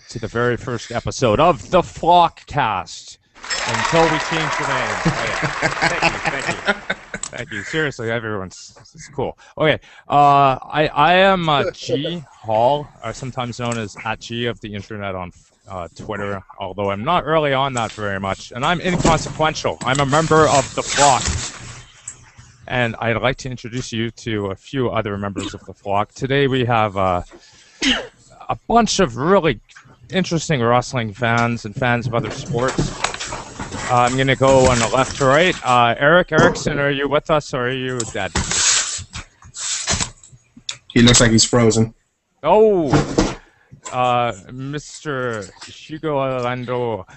to the very first episode of the Flockcast. Until we change the name. Oh, yeah. Thank you. Seriously, it's cool. Okay, I am G Hall, sometimes known as @G of the internet on Twitter, although I'm not really on that very much, and I'm inconsequential. I'm a member of the Flock. And I'd like to introduce you to a few other members of the Flock. Today we have a bunch of really interesting wrestling fans and fans of other sports. I'm going to go on the left to right. Eric Erickson, are you with us or are you dead? He looks like he's frozen. Oh, Mr. Hugo Orlando.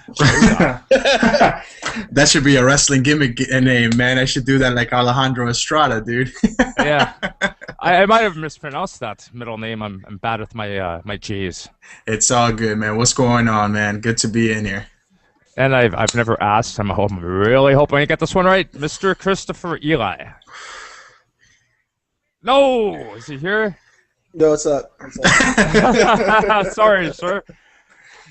That should be a wrestling gimmick name, man. I should do that like Alejandro Estrada, dude. Yeah, I might have mispronounced that middle name. I'm bad with my G's. It's all good, man. What's going on, man? Good to be in here. And I've never asked. I'm really hoping I get this one right. Mr. Christopher Eli. No, is he here? No, what's up? Sorry, sir.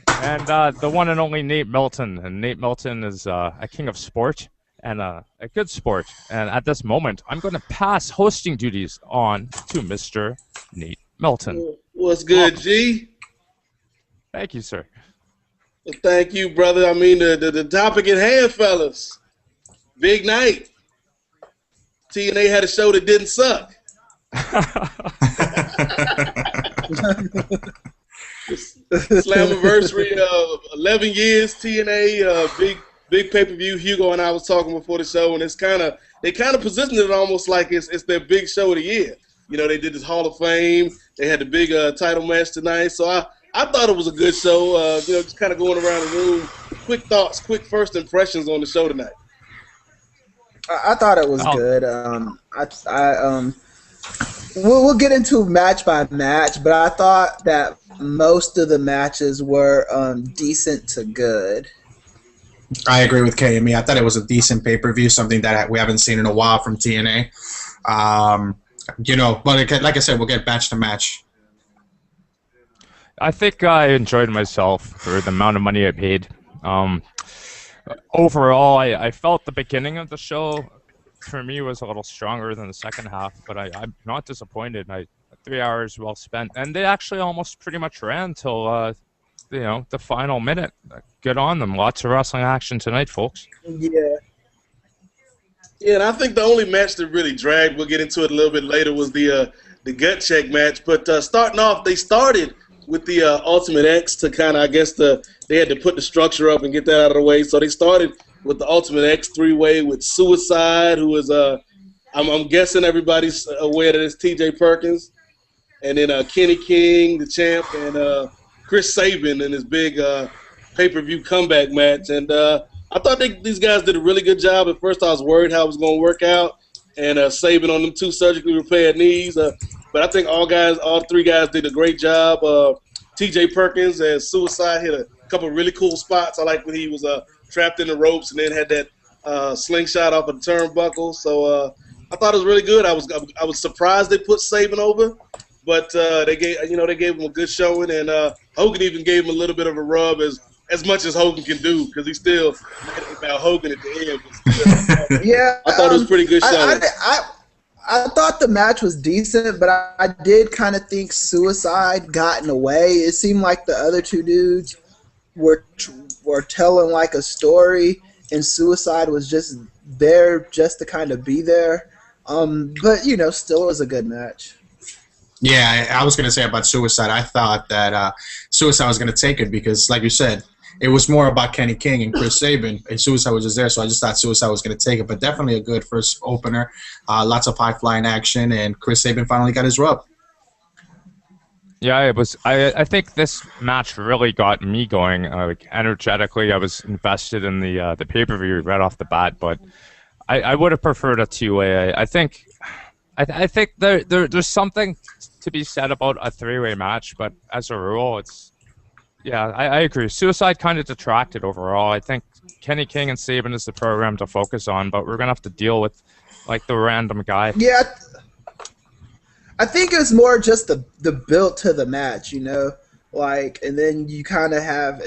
And the one and only Nate Milton. And Nate Milton is a king of sport and a good sport. And at this moment, I'm going to pass hosting duties on to Mr. Nate Milton. What's good, G? Thank you, sir. Well, thank you, brother. I mean, the topic at hand, fellas. Big night. TNA had a show that didn't suck. Slammiversary of 11 years, TNA, big pay-per-view. Hugo and I was talking before the show, and they kind of positioned it almost like it's their big show of the year. You know, they did this Hall of Fame. They had the big title match tonight, so I thought it was a good show. Just kind of going around the room. Quick thoughts, quick first impressions on the show tonight. I thought it was good. We'll get into match by match, but I thought that most of the matches were decent to good. I agree with KME. I thought it was a decent pay-per-view, something that we haven't seen in a while from TNA. But like I said, we'll get match to match. I think I enjoyed myself for the amount of money I paid. Overall, I felt the beginning of the show for me was a little stronger than the second half, but I'm not disappointed. 3 hours well spent, and they actually almost pretty much ran till the final minute. Good on them. Lots of wrestling action tonight, folks. Yeah, and I think the only match that really dragged, we'll get into it a little bit later, was the gut check match. But starting off, they started with the Ultimate X to kind of, I guess, they had to put the structure up and get that out of the way. So they started with the Ultimate X three-way with Suicide, who is, I'm guessing everybody's aware that it's T.J. Perkins. And then Kenny King, the champ, and Chris Sabin in his big pay-per-view comeback match. And I thought these guys did a really good job. At first I was worried how it was going to work out. And Sabin on them 2 surgically repaired knees. But I think all 3 guys did a great job. T.J. Perkins as Suicide hit a couple of really cool spots. I like when he was trapped in the ropes and then had that slingshot off of the turnbuckle. So I thought it was really good. I was surprised they put Sabin over, but they gave him a good showing, and Hogan even gave him a little bit of a rub as much as Hogan can do, because he still about Hogan at the end. But still, yeah, I thought it was pretty good showing. I thought the match was decent, but I did kind of think Suicide got in the way. It seemed like the other 2 dudes were telling like a story, and Suicide was just there just to kind of be there. But still it was a good match. Yeah, I was going to say about Suicide, I thought that Suicide was going to take it because, like you said, it was more about Kenny King and Chris Sabin, and Suicide was just there, so I just thought Suicide was going to take it. But definitely a good first opener, lots of high-flying action, and Chris Sabin finally got his rub. Yeah, it was. I think this match really got me going energetically. I was invested in the pay-per-view right off the bat, but I would have preferred a 2-way. I think there's something to be said about a 3-way match, but as a rule, it's. Yeah, I agree. Suicide kind of detracted overall. I think Kenny King and Sabin is the program to focus on, but we're going to have to deal with, like, the random guy. Yeah, I think it was more just the build to the match, Like, and then you kind of have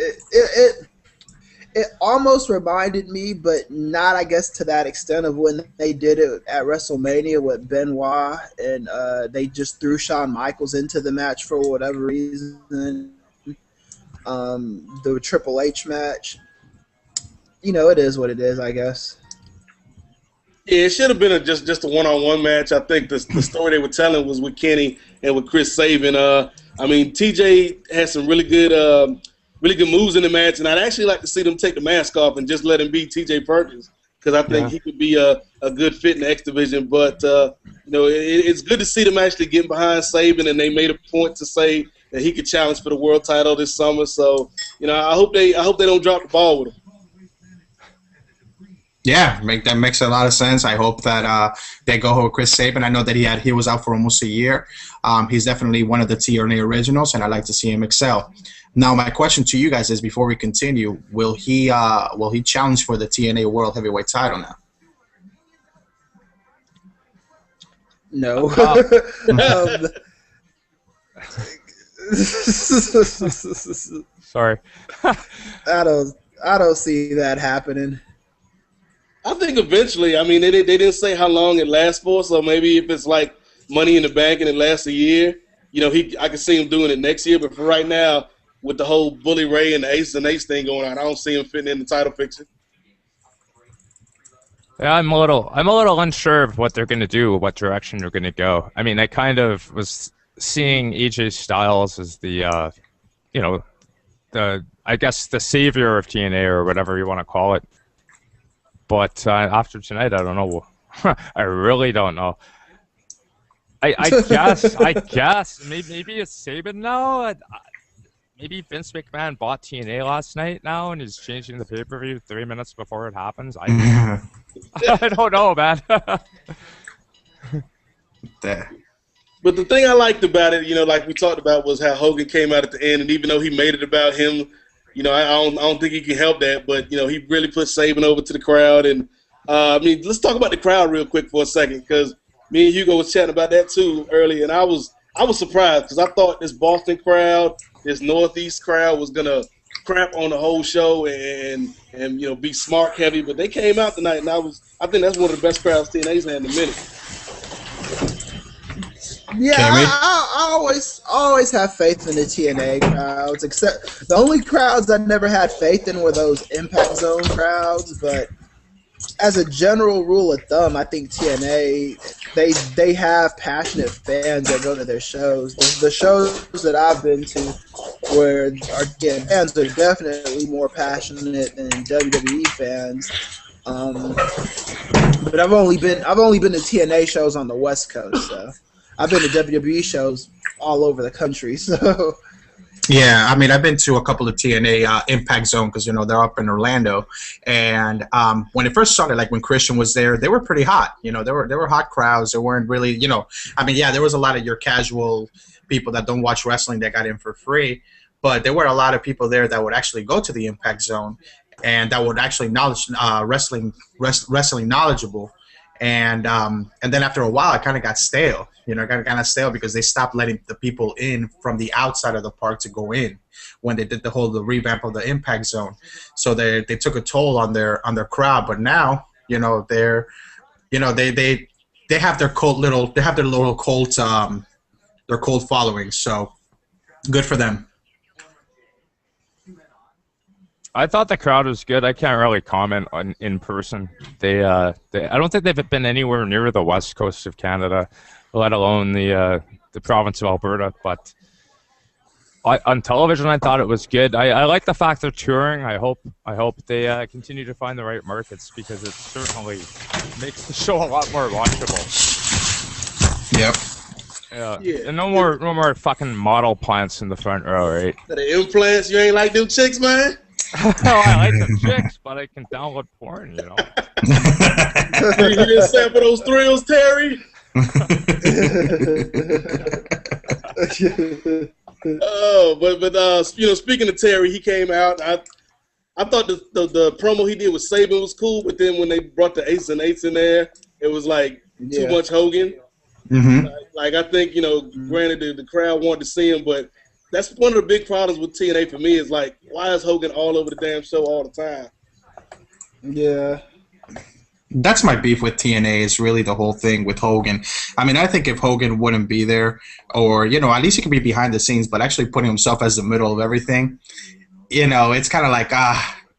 it almost reminded me, but not, I guess, to that extent of when they did it at WrestleMania with Benoit, and they just threw Shawn Michaels into the match for whatever reason. The Triple H match. You know, it is what it is, I guess. Yeah, it should have been just a one-on-one match. I think the story they were telling was with Kenny and with Chris Sabin. I mean, TJ had some really good moves in the match, and I'd actually like to see them take the mask off and just let him be TJ Perkins, because I think he could be a good fit in the X division. But you know, it's good to see them actually getting behind Sabin, and they made a point to say that he could challenge for the world title this summer. So, you know, I hope they don't drop the ball with him. Yeah, that makes a lot of sense. I hope that they go with Chris Sabin. I know that he was out for almost a year. He's definitely one of the TNA originals, and I'd like to see him excel. Now, my question to you guys is, before we continue, will he challenge for the TNA World Heavyweight title now? No. Sorry. I don't see that happening. I think eventually. I mean, they didn't say how long it lasts for, so maybe if it's like Money in the Bank and it lasts a year, you know, I can see him doing it next year. But for right now, with the whole Bully Ray and the Aces and Ace thing going on, I don't see him fitting in the title picture. Yeah, I'm a little unsure of what they're going to do, what direction they're going to go. I mean, I kind of was seeing AJ Styles as the, you know, I guess the savior of TNA or whatever you want to call it. But after tonight, I don't know. I really don't know. I guess maybe it's Sabin now. Maybe Vince McMahon bought TNA last night now, and he's changing the pay-per-view 3 minutes before it happens. I don't know, man. But the thing I liked about it, you know, like we talked about, was how Hogan came out at the end, and even though he made it about him, you know, I don't think he can help that. But, you know, he really put Sabin over to the crowd. And, I mean, let's talk about the crowd real quick for a second, because me and Hugo was chatting about that too earlier, and I was surprised, because I thought this Boston crowd, this Northeast crowd, was going to crap on the whole show and you know, be smart heavy. But they came out tonight, and I think that's one of the best crowds TNA's had in a minute. Yeah, I always have faith in the TNA crowds, except the only crowds I never had faith in were those Impact Zone crowds. But as a general rule of thumb, I think TNA, they have passionate fans that go to their shows. The shows that I've been to where fans are definitely more passionate than WWE fans. But I've only been to TNA shows on the West Coast, so I've been to WWE shows all over the country. So yeah, I mean, I've been to a couple of TNA Impact Zone, because, you know, they're up in Orlando. And when it first started, like when Christian was there, they were pretty hot. You know, they were hot crowds. They weren't really, you know, I mean, yeah, there was a lot of your casual people that don't watch wrestling that got in for free. But there were a lot of people there that would actually go to the Impact Zone and that would actually wrestling knowledgeable. And then after a while, it kind of got stale. You know, it got kind of stale because they stopped letting the people in from the outside of the park to go in when they did the revamp of the Impact Zone. So they took a toll on their crowd. But now, you know, they have their little cult following. So good for them. I thought the crowd was good. I can't really comment on in person. I don't think they've been anywhere near the west coast of Canada, let alone the province of Alberta. But on television, I thought it was good. I like the fact they're touring. I hope they continue to find the right markets, because it certainly makes the show a lot more watchable. Yep. Yeah. And no more fucking model plants in the front row, right? The implants, you ain't like them chicks, man. Oh, I like the chicks, but I can download porn, you know. You didn't sample those thrills, Terry? Oh, but you know, speaking of Terry, he came out. I thought the promo he did with Sabin was cool, but then when they brought the Aces and Eights in there, it was like too much Hogan. Mm-hmm. Like I think, you know, granted the crowd wanted to see him, but That's one of the big problems with TNA for me is like, why is Hogan all over the damn show all the time? Yeah. That's my beef with TNA is really the whole thing with Hogan. I mean, I think if Hogan wouldn't be there, or at least he could be behind the scenes, but actually putting himself as the middle of everything, it's kind of like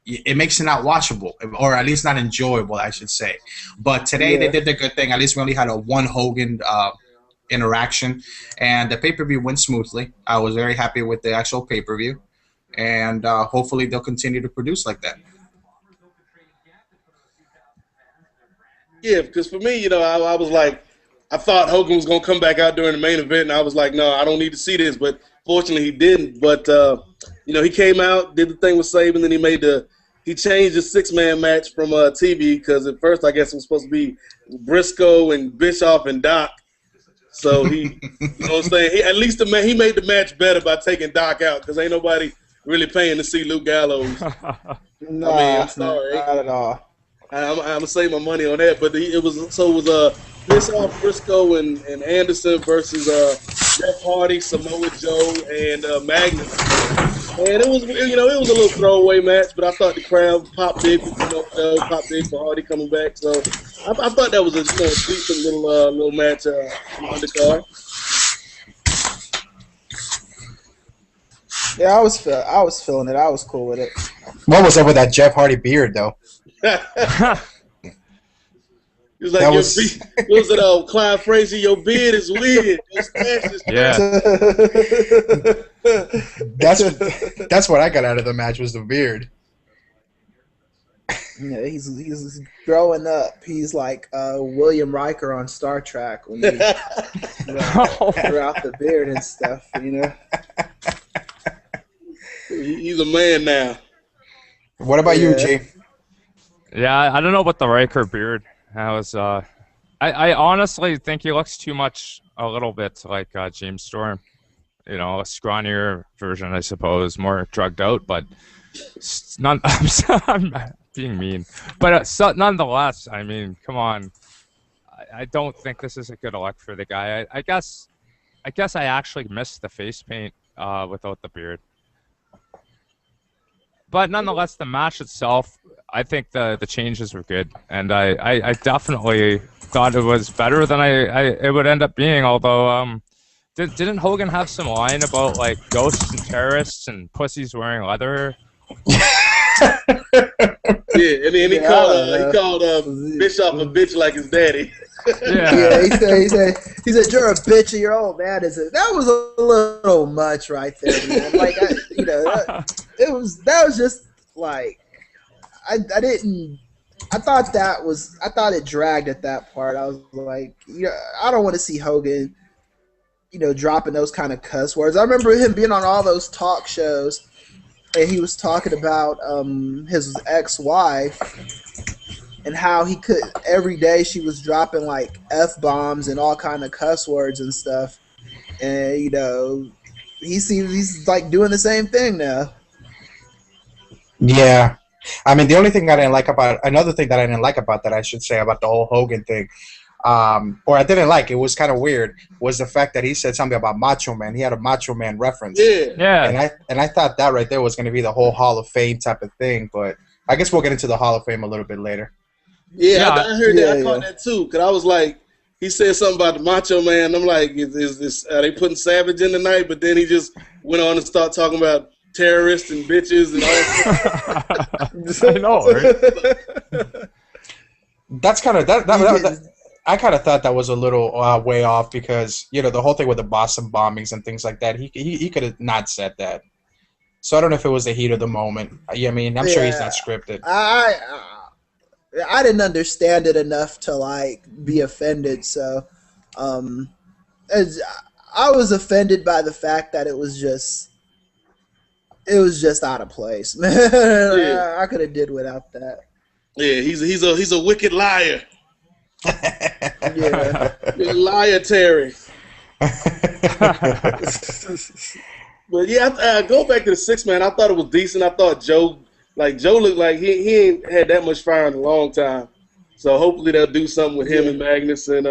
it makes it not watchable, or at least not enjoyable, I should say. But today they did the good thing. At least we only had a one Hogan interaction, and the pay-per-view went smoothly. I was very happy with the actual pay-per-view, and hopefully they'll continue to produce like that. Yeah, because for me, I was like, I thought Hogan was going to come back out during the main event, and I was like, no, I don't need to see this. But fortunately, he didn't. But, he came out, did the thing with Saban, then he changed the six-man match from TV because at first I guess it was supposed to be Briscoe and Bischoff and Doc. So he, you know what I'm saying? At least he made the match better by taking Doc out because ain't nobody really paying to see Luke Gallows. No, I'm sorry. not at all. I'm gonna save my money on that, but it was Bischoff, Briscoe, and Anderson versus Jeff Hardy, Samoa Joe, and Magnus. And it was a little throwaway match, but I thought the crowd popped big for Joe, popped big for Hardy coming back. So I thought that was a decent little match on the card. Yeah, I was feeling it. I was cool with it. What was up with that Jeff Hardy beard, though? He was like, what was it, Clive Frazier, your beard is weird. Your stash is That's what I got out of the match was the beard. Yeah, he's growing up. He's like William Riker on Star Trek when he grew out the beard and stuff, He's a man now. What about you, G? Yeah, I don't know about the Riker beard. I honestly think he looks a little bit like James Storm. A scrawnier version, I suppose, more drugged out, but I'm being mean. But nonetheless, I mean, come on. I don't think this is a good look for the guy. I guess I actually missed the face paint without the beard. But nonetheless, the match itself, I think the changes were good, and I definitely thought it was better than it would end up being. Although, didn't Hogan have some line about like ghosts and terrorists and pussies wearing leather? Yeah, and then he called Bischoff a bitch like his daddy. Yeah, he said you're a bitch and your old man is it. That was a little much right there, man. Like that was just like I thought it dragged at that part. I was like, I don't want to see Hogan, dropping those kind of cuss words. I remember him being on all those talk shows and he was talking about his ex-wife and how he could every day she was dropping like F-bombs and all kind of cuss words and stuff. And he's like doing the same thing now. Yeah. I mean, another thing that I didn't like about that, I should say, about the whole Hogan thing, or I didn't like, it was kind of weird, was the fact that he said something about Macho Man. He had a Macho Man reference. Yeah. And I thought that right there was going to be the whole Hall of Fame type of thing, but I guess we'll get into the Hall of Fame a little bit later. Yeah, I heard that. I caught that too, because I was like, he said something about the Macho Man. I'm like, is this, are they putting Savage in tonight? But then he just went on to start talking about terrorists and bitches and all that. I know, right? That's kind of that I kind of thought that was a little way off because the whole thing with the Boston bombings and things like that. He could have not said that. So I don't know if it was the heat of the moment. I mean, I'm sure he's not scripted. I didn't understand it enough to like be offended. So I was offended by the fact that it was just out of place. Yeah. I could have did without that. Yeah, he's a wicked liar. Yeah. You're a liar, Terry. But yeah, go back to the six-man. I thought it was decent. I thought Joe looked like he ain't had that much fire in a long time. So hopefully they'll do something with him and Magnus and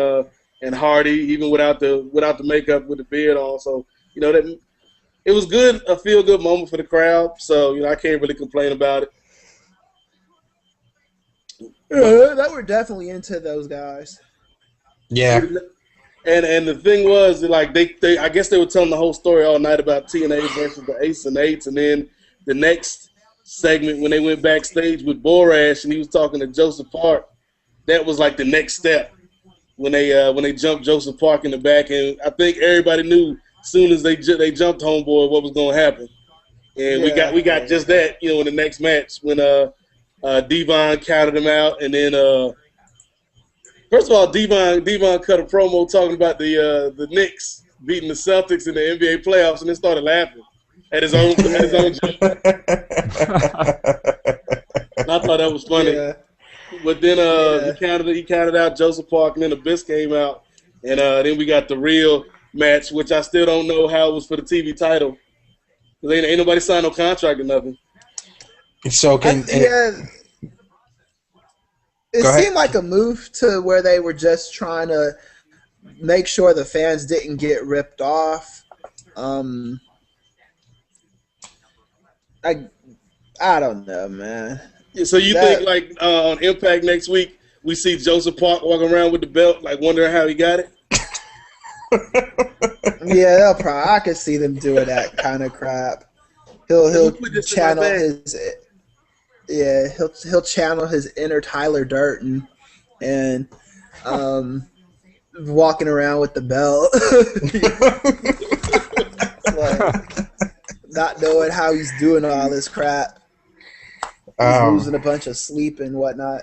Hardy, even without the makeup with the beard on. So that it was good, a feel-good moment for the crowd. So I can't really complain about it. They were definitely into those guys. Yeah. And the thing was, like they I guess they were telling the whole story all night about TNA versus the Ace and Eights, and then the next segment when they went backstage with Borash and he was talking to Joseph Park, that was like the next step when they jumped Joseph Park in the back, and I think everybody knew as soon as they jumped Homeboy what was going to happen, and we got just that in the next match when Devon counted him out, and then first of all, Devon cut a promo talking about the Knicks beating the Celtics in the NBA playoffs, and then started laughing at his own joke. And I thought that was funny. Yeah. But then he counted out Joseph Park, and then Abyss came out, and then we got the real match, which I still don't know how it was for the TV title. Cause ain't nobody signed no contract or nothing. So it seemed like a move to where they were just trying to make sure the fans didn't get ripped off. I don't know, man. Yeah, so you think like on Impact next week we see Joseph Park walking around with the belt, like wondering how he got it? Yeah, they'll probably. I could see them doing that kind of crap. He'll channel his. Yeah, he'll channel his inner Tyler Durden and walking around with the belt, like, not knowing how he's doing all this crap. He's losing a bunch of sleep and whatnot.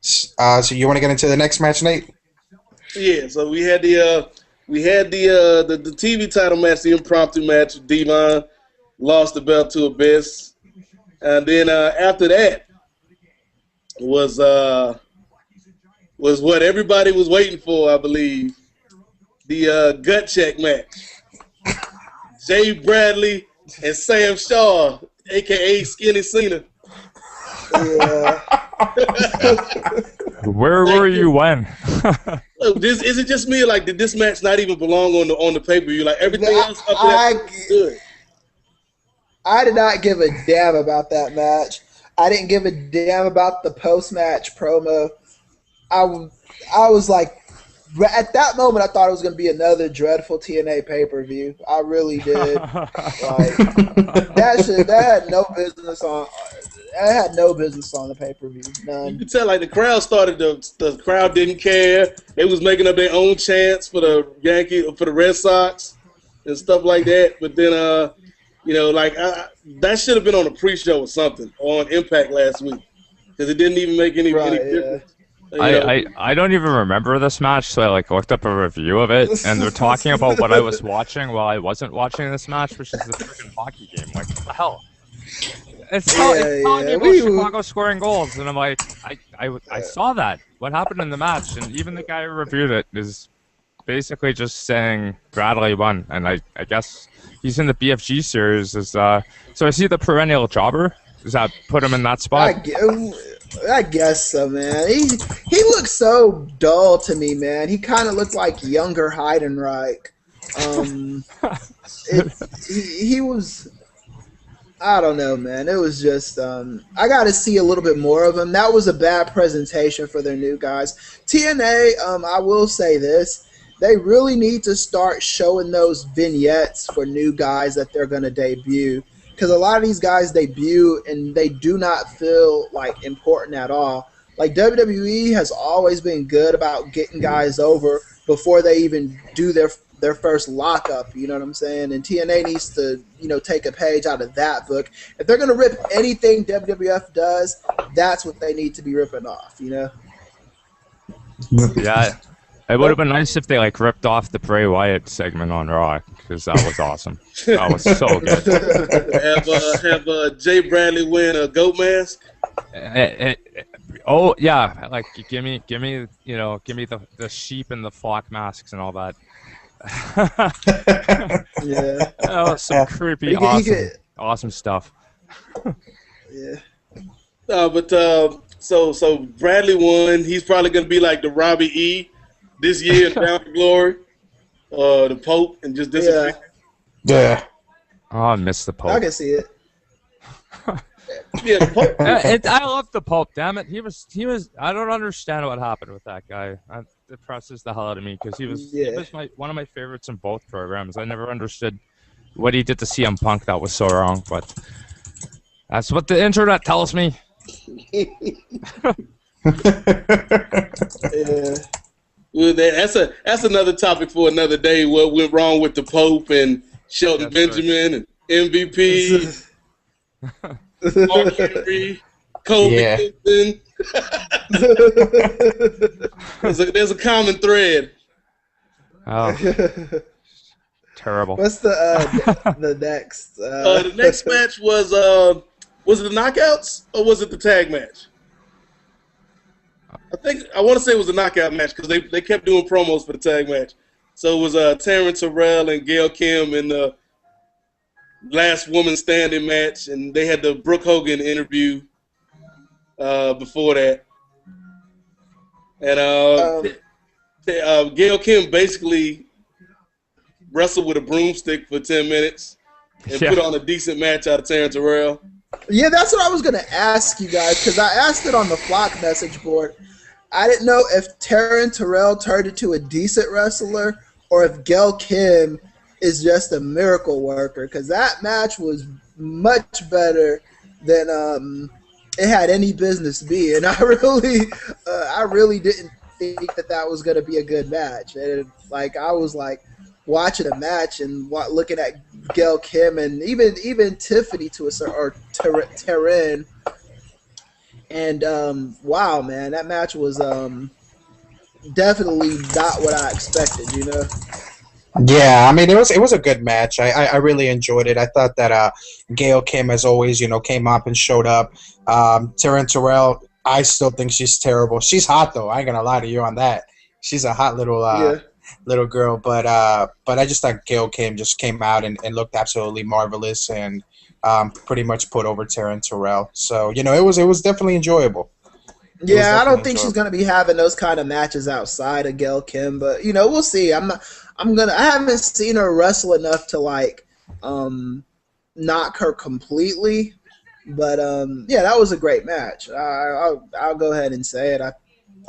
So you want to get into the next match, Nate? Yeah. So we had the TV title match, the impromptu match. Devon lost the belt to Abyss, and then after that was what everybody was waiting for, I believe, the gut check match. Jay Bradley and Sam Shaw, a.k.a. Skinny Cena. Yeah. Where were you when? Look, is it just me? Like, did this match not even belong on the pay-per-view? Like, everything else up there was good. I did not give a damn about that match. I didn't give a damn about the post-match promo. I was like, at that moment, I thought it was going to be another dreadful TNA pay-per-view. I really did. Like, that had no business on. I had no business on the pay-per-view. None. You could tell, like, the crowd started. The crowd didn't care. They was making up their own chants for the Red Sox and stuff like that. But then, that should have been on a pre-show or something on Impact last week because it didn't even make any difference. I don't even remember this match, so I looked up a review of it, and they're talking about what I was watching while I wasn't watching this match, which is the freaking hockey game. Like, what the hell? It's telling me about Chicago scoring goals, and I'm like, I saw that. What happened in the match? And even the guy who reviewed it is basically just saying Bradley won, and I guess he's in the BFG series. So is he the perennial jobber? Does that put him in that spot? I guess so, man. He looks so dull to me, man. He kind of looked like younger Heidenreich. He was. I don't know, man. It was just I got to see a little bit more of him. That was a bad presentation for their new guys. TNA, I will say this. They really need to start showing those vignettes for new guys that they're going to debut. Because a lot of these guys debut and they do not feel like important at all. Like WWE has always been good about getting guys over before they even do their first lockup. You know what I'm saying? And TNA needs to take a page out of that book. If they're gonna rip anything WWF does, that's what they need to be ripping off. Yeah. It would have been nice if they ripped off the Bray Wyatt segment on Raw, because that was awesome. That was so good. Have Jay Bradley win a goat mask? Oh yeah, give me the sheep and the flock masks and all that. Yeah, that was some creepy, awesome stuff. Yeah. So Bradley won. He's probably gonna be like the Robbie E. this year, Down to Glory, the Pope, and just disappear. Yeah. Oh, I miss the Pope. I can see it. Yeah, the Pope. I love the Pope. Damn it, he was. I don't understand what happened with that guy. It depresses the hell out of me because he was one of my favorites in both programs. I never understood what he did to CM Punk that was so wrong, but that's what the internet tells me. Yeah. Well, that's another topic for another day. What went wrong with the Pope and Shelton Benjamin and MVP, Mark Henry, Kobe Kingston. There's a common thread. Oh, terrible. What's the next? The next match was it the knockouts or was it the tag match? I want to say it was a knockout match because they kept doing promos for the tag match. So it was Taryn Terrell and Gail Kim in the last woman standing match, and they had the Brooke Hogan interview before that. And Gail Kim basically wrestled with a broomstick for 10 minutes and put on a decent match out of Taryn Terrell. Yeah, that's what I was going to ask you guys because I asked it on the Flock message board. I didn't know if Taryn Terrell turned into a decent wrestler or if Gail Kim is just a miracle worker because that match was much better than it had any business being. I really didn't think that was going to be a good match. And I was watching a match and looking at Gail Kim and even Tiffany to a certain or Taryn. And wow, man, that match was definitely not what I expected, you know. Yeah, I mean it was a good match. I really enjoyed it. I thought that Gail Kim, as always, came up and showed up. Taryn Terrell, I still think she's terrible. She's hot though. I ain't gonna lie to you on that. She's a hot little little girl, but I just thought Gail Kim just came out and looked absolutely marvelous and pretty much put over Taryn Terrell. So it was definitely enjoyable. Yeah, I don't think she's gonna be having those kind of matches outside of Gail Kim, but we'll see. I haven't seen her wrestle enough to knock her completely, but yeah, that was a great match. I'll go ahead and say it. I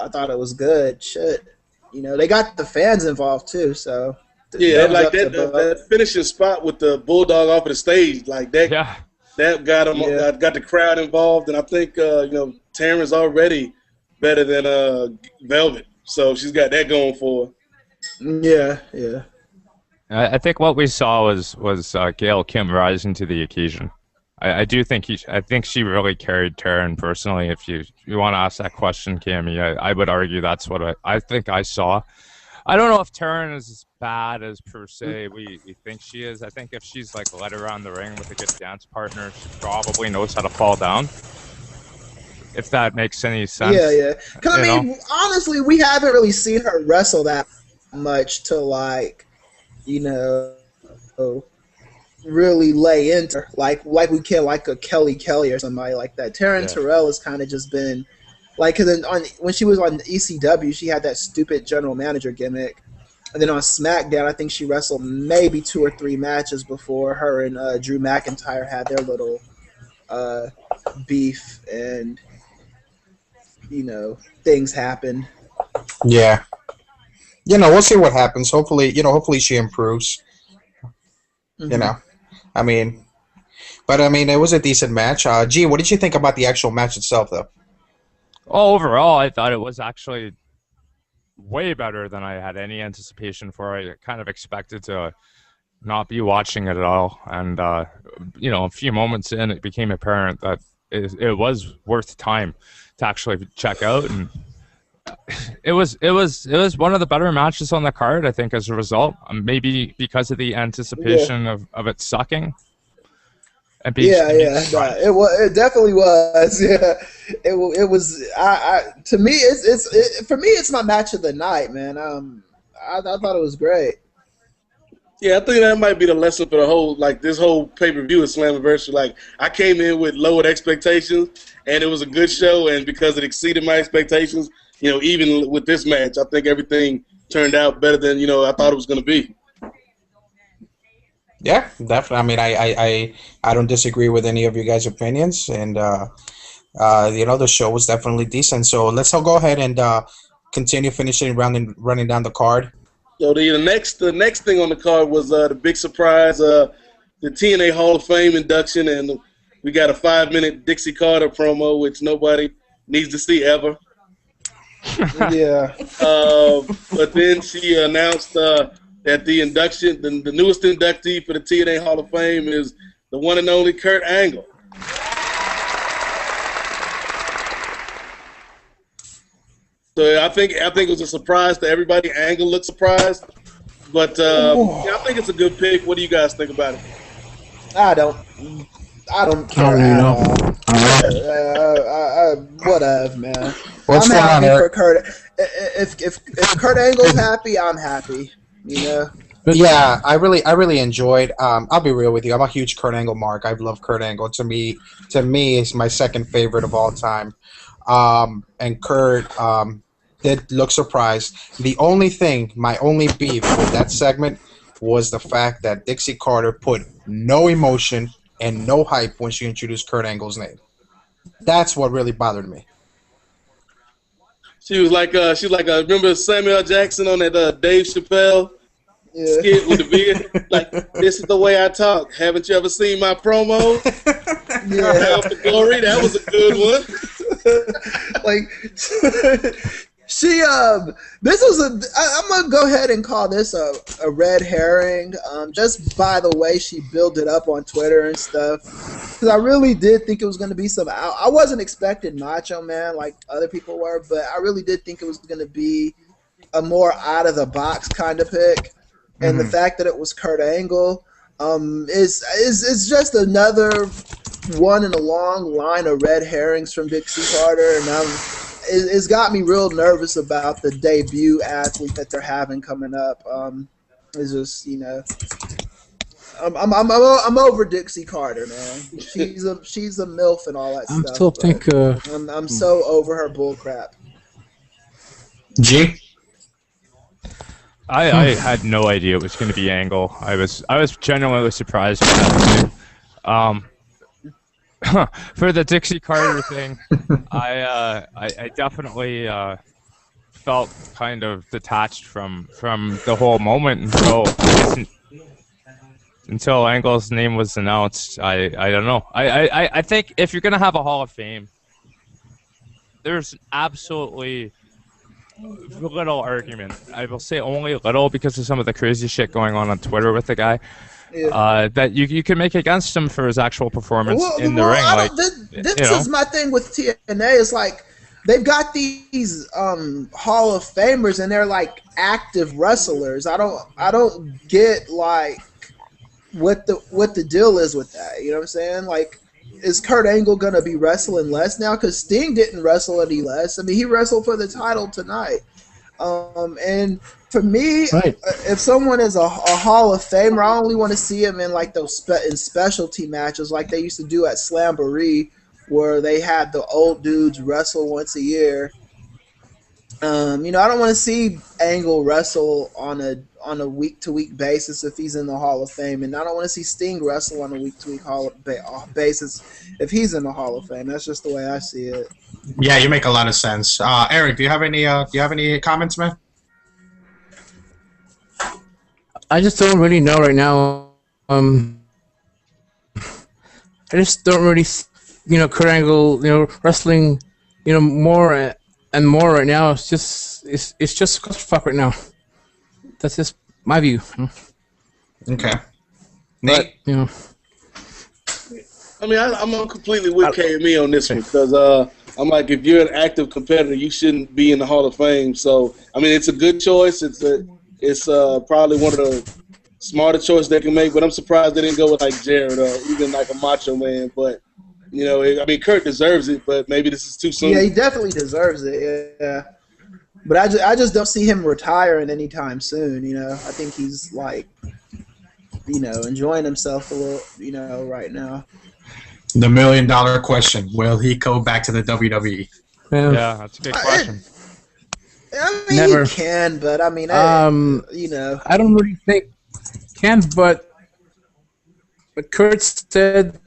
thought it was good. Shit, they got the fans involved too, so. Yeah, like that finishing spot with the Bulldog off of the stage, like that. Yeah. That got them, got the crowd involved, and I think Taryn's already better than Velvet, so she's got that going for her. Yeah. I think what we saw was Gail Kim rising to the occasion. I do think she really carried Taryn personally. If you want to ask that question, Cammy, I would argue that's what I think I saw. I don't know if Taryn is as bad as per se we think she is. I think if she's led around the ring with a good dance partner, she probably knows how to fall down. If that makes any sense. Yeah. Because honestly, we haven't really seen her wrestle that much to really lay into her. like we can a Kelly or somebody like that. Taryn Terrell has kind of just been. Because when she was on ECW, she had that stupid general manager gimmick. And then on SmackDown, I think she wrestled maybe 2 or 3 matches before her and Drew McIntyre had their little beef and, things happened. Yeah. We'll see what happens. Hopefully she improves. Mm-hmm. I mean, it was a decent match. G, what did you think about the actual match itself, though? Overall, I thought it was actually way better than I had any anticipation for. I kind of expected to not be watching it at all, and a few moments in, it became apparent that it was worth time to actually check out, and it was one of the better matches on the card, I think, as a result. Maybe because of the anticipation of it sucking. It It definitely was. Yeah, it was. To me, it's my match of the night, man. I thought it was great. Yeah, I think that might be the lesson for the whole this whole pay-per-view of Slammiversary. I came in with lowered expectations, and it was a good show, and because it exceeded my expectations, even with this match, I think everything turned out better than I thought it was going to be. Yeah, definitely. I mean, I don't disagree with any of you guys' opinions, and the show was definitely decent. So let's all go ahead and continue finishing running down the card. So the next thing on the card was the big surprise, the TNA Hall of Fame induction, and we got a 5-minute Dixie Carter promo, which nobody needs to see ever. Yeah. But then she announced that the induction, the newest inductee for the TNA Hall of Fame is the one and only Kurt Angle. So I think it was a surprise to everybody. Angle looked surprised, but yeah, I think it's a good pick. What do you guys think about it? I don't care at all. Whatever, man. What's I'm going on, happy for Eric? Kurt. If Kurt Angle's happy, I'm happy. You know. Yeah, I really enjoyed. I'll be real with you. I'm a huge Kurt Angle mark. I love Kurt Angle. To me, is my second favorite of all time. And Kurt did look surprised. My only beef with that segment was the fact that Dixie Carter put no emotion and no hype when she introduced Kurt Angle's name. That's what really bothered me. She was like, remember Samuel L. Jackson on that Dave Chappelle skit with the beard? Like, this is the way I talk. Haven't you ever seen my promo? Yeah. For Glory, that was a good one. Like she this was I'm gonna go ahead and call this a red herring, just by the way she built it up on Twitter and stuff, because I really did think it was gonna be I wasn't expecting Macho Man like other people were, but I really did think it was gonna be a more out of the box kind of pick, and the fact that it was Kurt Angle is just another one in a long line of red herrings from Dixie Carter, and it's got me real nervous about the debut athlete that they're having coming up. It's just, I'm over Dixie Carter, man. She's a MILF and all that stuff. I'm still think. I'm so over her bull crap. G. I had no idea it was going to be Angle. I was genuinely surprised by that too. For the Dixie Carter thing, I definitely felt kind of detached from the whole moment until Angle's name was announced. I don't know. I think if you're gonna have a Hall of Fame, there's absolutely little argument. I will say only little because of some of the crazy shit going on Twitter with the guy. Yeah. That you can make against him for his actual performance in the ring. This is my thing with TNA. It's like they've got these Hall of Famers and they're like active wrestlers. I don't get like what the deal is with that. You know what I'm saying? Like, is Kurt Angle gonna be wrestling less now? Because Sting didn't wrestle any less. I mean, he wrestled for the title tonight. And for me, Right. If someone is a Hall of Famer, I only want to see him in like those in specialty matches like they used to do at Slammiversary, where they had the old dudes wrestle once a year. I don't want to see Angle wrestle on a week-to-week basis if he's in the Hall of Fame, and I don't want to see Sting wrestle on a week-to-week basis if he's in the Hall of Fame. That's just the way I see it. Yeah, you make a lot of sense. Eric, do you have any comments, man? I just don't really know right now. I just don't really, Kurt Angle, wrestling, more and more right now. It's just clusterfuck right now. That's just my view. Okay. Nate? But, I mean, I'm completely with KME on this one because I'm like, if you're an active competitor, you shouldn't be in the Hall of Fame. So, I mean, it's a good choice. It's probably one of the smarter choices they can make, but I'm surprised they didn't go with like Jared or even like a Macho Man. But I mean, Kurt deserves it, but maybe this is too soon. Yeah, he definitely deserves it. Yeah, but I just don't see him retiring anytime soon. I think he's like, enjoying himself a little, right now. The $1 million question: will he go back to the WWE? Yeah, that's a good question. I mean, Never. he can, but I mean, I don't really think can, but Kurt said,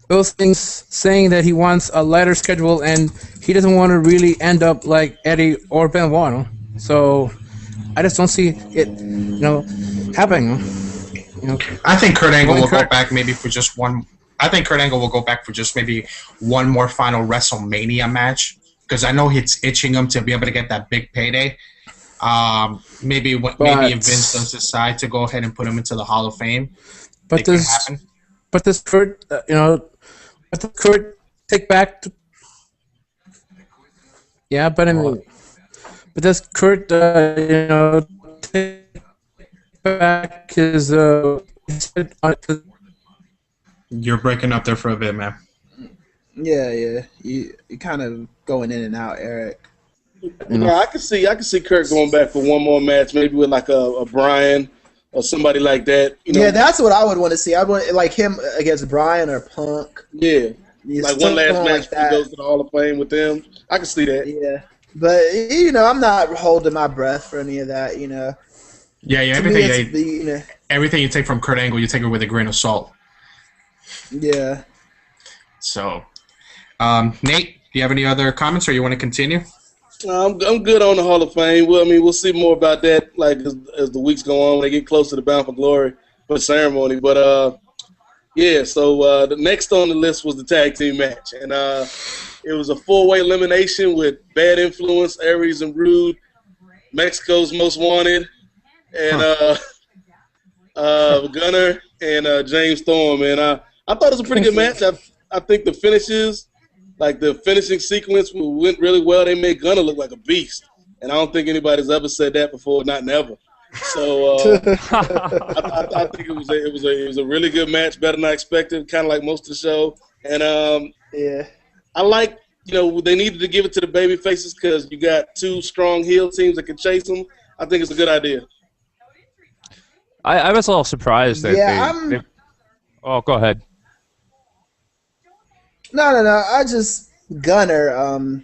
those things, saying that he wants a lighter schedule and he doesn't want to really end up like Eddie or Benoit. No? So I just don't see it, happening. I think Kurt Angle will go back maybe for just one. I think Kurt Angle will go back for just maybe one more final WrestleMania match, because I know it's itching him to be able to get that big payday. Maybe if Vince does decide to go ahead and put him into the Hall of Fame, but does Kurt, Kurt take back? Yeah, but I mean, but does Kurt, take back his? You're breaking up there for a bit, man. Yeah. You kind of going in and out, Eric. Yeah, I can see Kurt going back for one more match, maybe with like a Bryan or somebody like that. Yeah, that's what I would want to see. I'd want like him against Bryan or Punk. Yeah, like one last match that goes to the Hall of Fame with them. I can see that. Yeah, but I'm not holding my breath for any of that. Yeah. Everything you take from Kurt Angle, you take it with a grain of salt. Yeah. So, Nate, do you have any other comments, or you want to continue? I'm good on the Hall of Fame. Well, I mean, we'll see more about that like as the weeks go on when they get closer to Bound for Glory for the ceremony. But yeah. So the next on the list was the tag team match, and it was a 4-way elimination with Bad Influence, Aries, and Rude, Mexico's Most Wanted, and Gunner and James Storm. And I thought it was a pretty good match. I think the finishes. Like, the finishing sequence went really well. They made Gunner look like a beast. And I don't think anybody's ever said that before, not never. So I think it was a really good match, better than I expected, kind of like most of the show. And yeah, I like, they needed to give it to the baby faces because you got two strong heel teams that can chase them. I think it's a good idea. I was a little surprised that they Oh, go ahead. No. I just Gunner.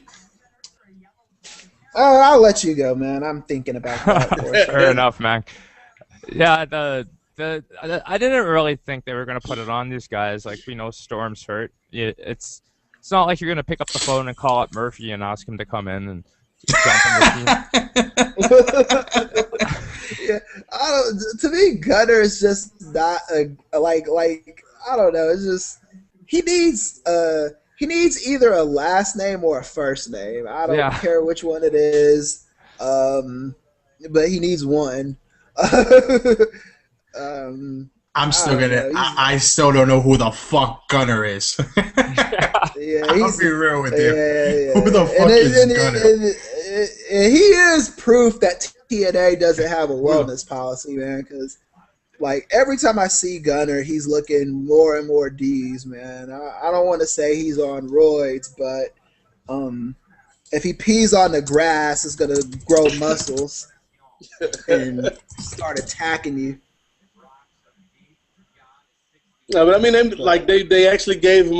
I'll let you go, man. I'm thinking about that. Fair enough, man. Yeah, I didn't really think they were gonna put it on these guys. Like, we know Storm's hurt. It's not like you're gonna pick up the phone and call up Murphy and ask him to come in and jump in the team. Yeah, to me, Gunner is just not like I don't know. It's just he needs either a last name or a first name. I don't care which one it is, but he needs one. I'm still I still don't know who the fuck Gunner is. I'll be real with you. Yeah. Who the fuck is Gunner? And he is proof that TNA doesn't have a wellness policy, man. Because like every time I see Gunner, he's looking more and more D's, man. I don't want to say he's on roids, but if he pees on the grass, it's gonna grow muscles and start attacking you. No, but I mean, they actually gave him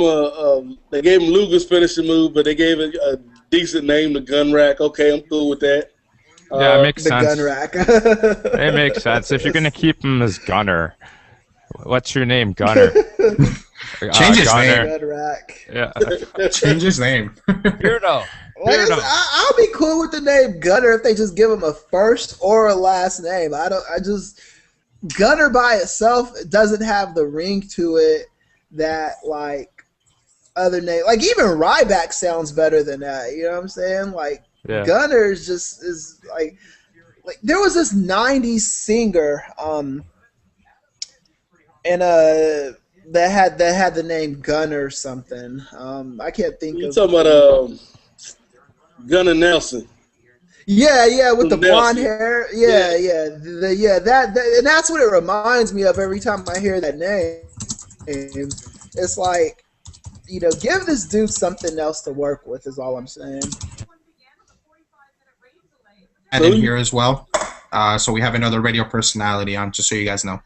they gave him Luger's finishing move, but they gave it a decent name, the Gun Rack. Okay, I'm cool with that. Yeah, it makes sense. The Gun Rack. It makes sense. If you're gonna keep him as Gunner, what's your name, Gunner? Change his name. Gun Rack. Yeah. Change his name. Beardo. I'll be cool with the name Gunner if they just give him a first or a last name. Gunner by itself doesn't have the ring to it that like other names. Like even Ryback sounds better than that. You know what I'm saying? Like Gunner is like there was this '90s singer and that had the name Gunner something. I can't think. You talking about Gunnar Nelson? Yeah, with the blonde hair. Yeah. That and that's what it reminds me of every time I hear that name. It's like, give this dude something else to work with is all I'm saying. And in here as well. So we have another radio personality on, just so you guys know.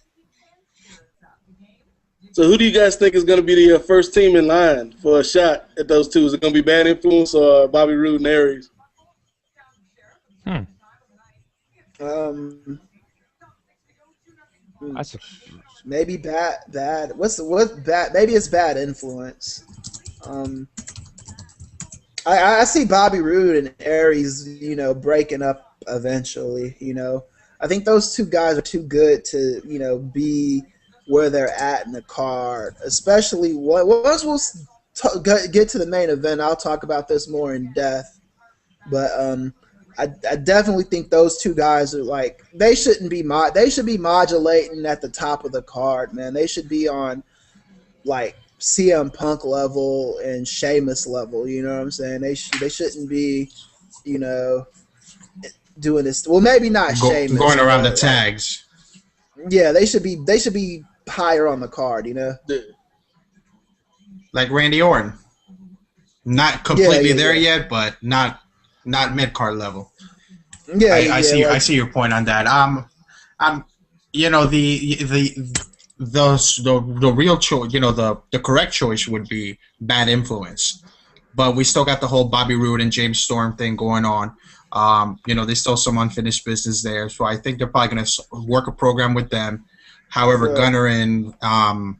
So who do you guys think is going to be the first team in line for a shot at those two? Is it going to be Bad Influence or Bobby Roode and Aries? That's Maybe bad. What's bad? Maybe it's bad influence. I see Bobby Roode and Aries, breaking up eventually. I think those two guys are too good to, be where they're at in the card. Especially once get to the main event, I'll talk about this more in depth. But I definitely think those two guys are like they shouldn't be they should be modulating at the top of the card, man. They should be on like CM Punk level and Sheamus level. You know what I'm saying? They shouldn't be, doing this. Well, maybe not Sheamus going around the tags. Yeah, they should be higher on the card. Like Randy Orton, not completely there yet, but not mid card level. Yeah, I see your point on that. The real choice, the correct choice would be bad influence, but we still got the whole Bobby Roode and James Storm thing going on. There's still some unfinished business there, so I think they're probably going to work a program with them. However, Gunner and damn,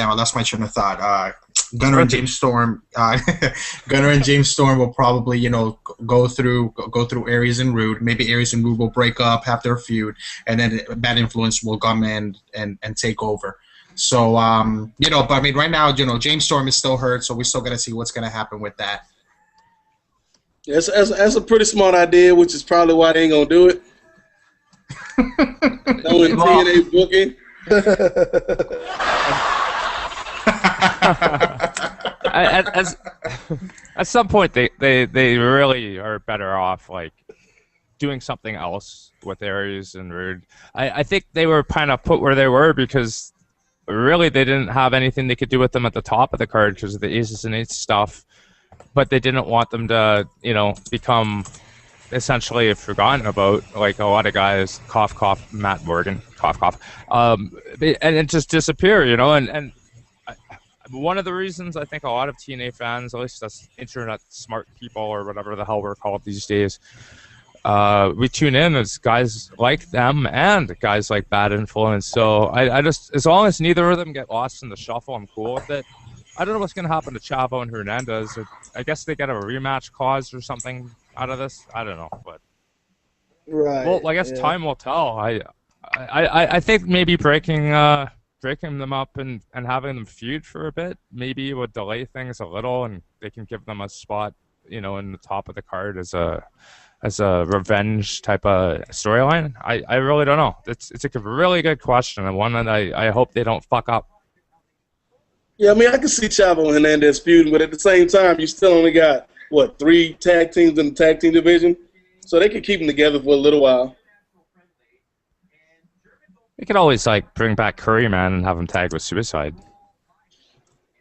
I lost my train of thought. Gunner and James Storm will probably, go through Aries and Roode. Maybe Aries and Roode will break up, have their feud, and then Bad Influence will come in and take over. So, but I mean, right now, James Storm is still hurt, so we still got to see what's going to happen with that. Yes, that's a pretty smart idea, which is probably why they ain't gonna do it. Knowing TNA booking. At some point, they really are better off like doing something else with Aries and Roode. I think they were kind of put where they were because really they didn't have anything they could do with them at the top of the card because of the Aces and Eights stuff. But they didn't want them to, become essentially forgotten about, like a lot of guys, cough, cough, Matt Morgan, cough, cough, and it just disappear, and one of the reasons I think a lot of TNA fans, at least us internet smart people or whatever the hell we're called these days, we tune in as guys like them and guys like Bad Influence. So I just, as long as neither of them get lost in the shuffle, I'm cool with it. I don't know what's going to happen to Chavo and Hernandez. I guess they get a rematch clause or something out of this. I don't know, but well, I guess time will tell. I think maybe breaking them up and having them feud for a bit maybe would delay things a little, and they can give them a spot, in the top of the card as a revenge type of storyline. I really don't know. It's a really good question, and one that I hope they don't fuck up. Yeah, I mean, I can see Chavo and Hernandez feuding, but at the same time, you still only got, 3 tag teams in the tag team division? So they can keep them together for a little while. They could always, bring back Curry Man and have him tag with Suicide.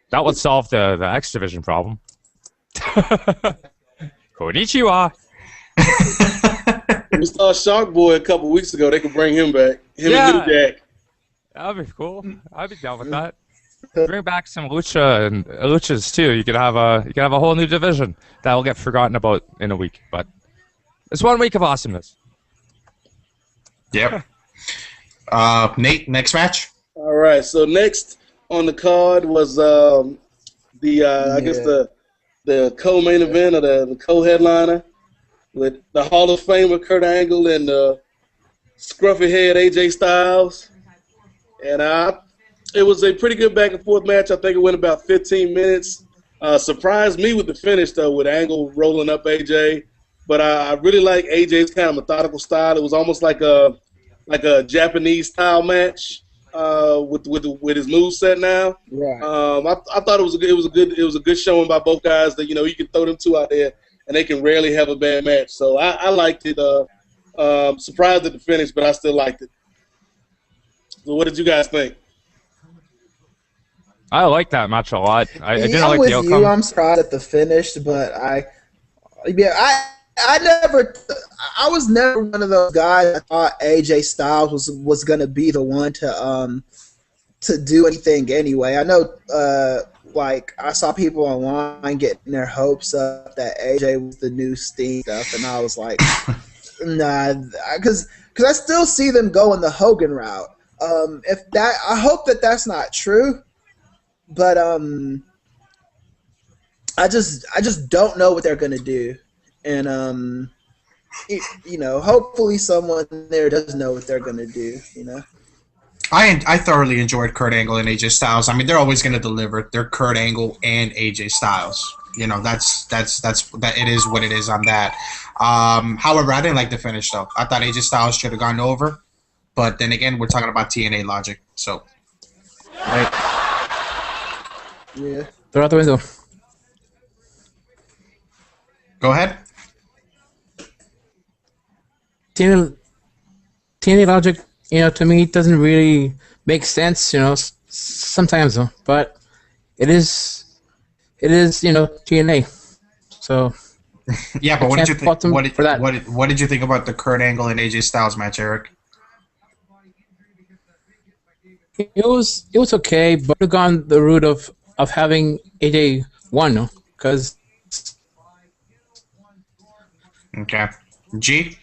That would solve the X Division problem. Konnichiwa! We saw Shark Boy a couple weeks ago. They could bring him back. Him and New Jack. That'd be cool. I'd be down with that. Bring back some luchas too. You could have a whole new division that will get forgotten about in a week. But it's 1 week of awesomeness. Yep. Nate, next match. All right. So next on the card was I guess the co-main event or the co-headliner with the Hall of Famer Kurt Angle and scruffy head AJ Styles, and it was a pretty good back and forth match. I think it went about 15 minutes. Surprised me with the finish though, with Angle rolling up AJ. But I really like AJ's kind of methodical style. It was almost like a Japanese style match with his moveset now. Right. I thought it was a good showing by both guys that you can throw them two out there and they can rarely have a bad match. So I liked it. Surprised at the finish, but I still liked it. So what did you guys think? I like that match a lot. I didn't I'm like with the outcome. you. I'm surprised at the finish, but I was never one of those guys that thought AJ Styles was gonna be the one to do anything anyway. I know, I saw people online getting their hopes up that AJ was the new Sting stuff, and I was like, Nah, because I still see them going the Hogan route. I hope that that's not true, but I just don't know what they're gonna do, and hopefully someone there does know what they're gonna do. I thoroughly enjoyed Kurt Angle and AJ Styles. I mean, they're always going to deliver. They're Kurt Angle and AJ Styles. That it is what it is on that. However, I didn't like the finish though. I thought AJ Styles should have gone over, but then again, we're talking about TNA logic. So, Right. Yeah. Throw out the window. go ahead. TNA logic, to me, it doesn't really make sense, sometimes, though. But it is, TNA. So. Yeah, but what did you think? What did you think about the Kurt Angle and AJ Styles match, Eric? It was okay, but we've gone the route of having AJ won, because. Okay. G.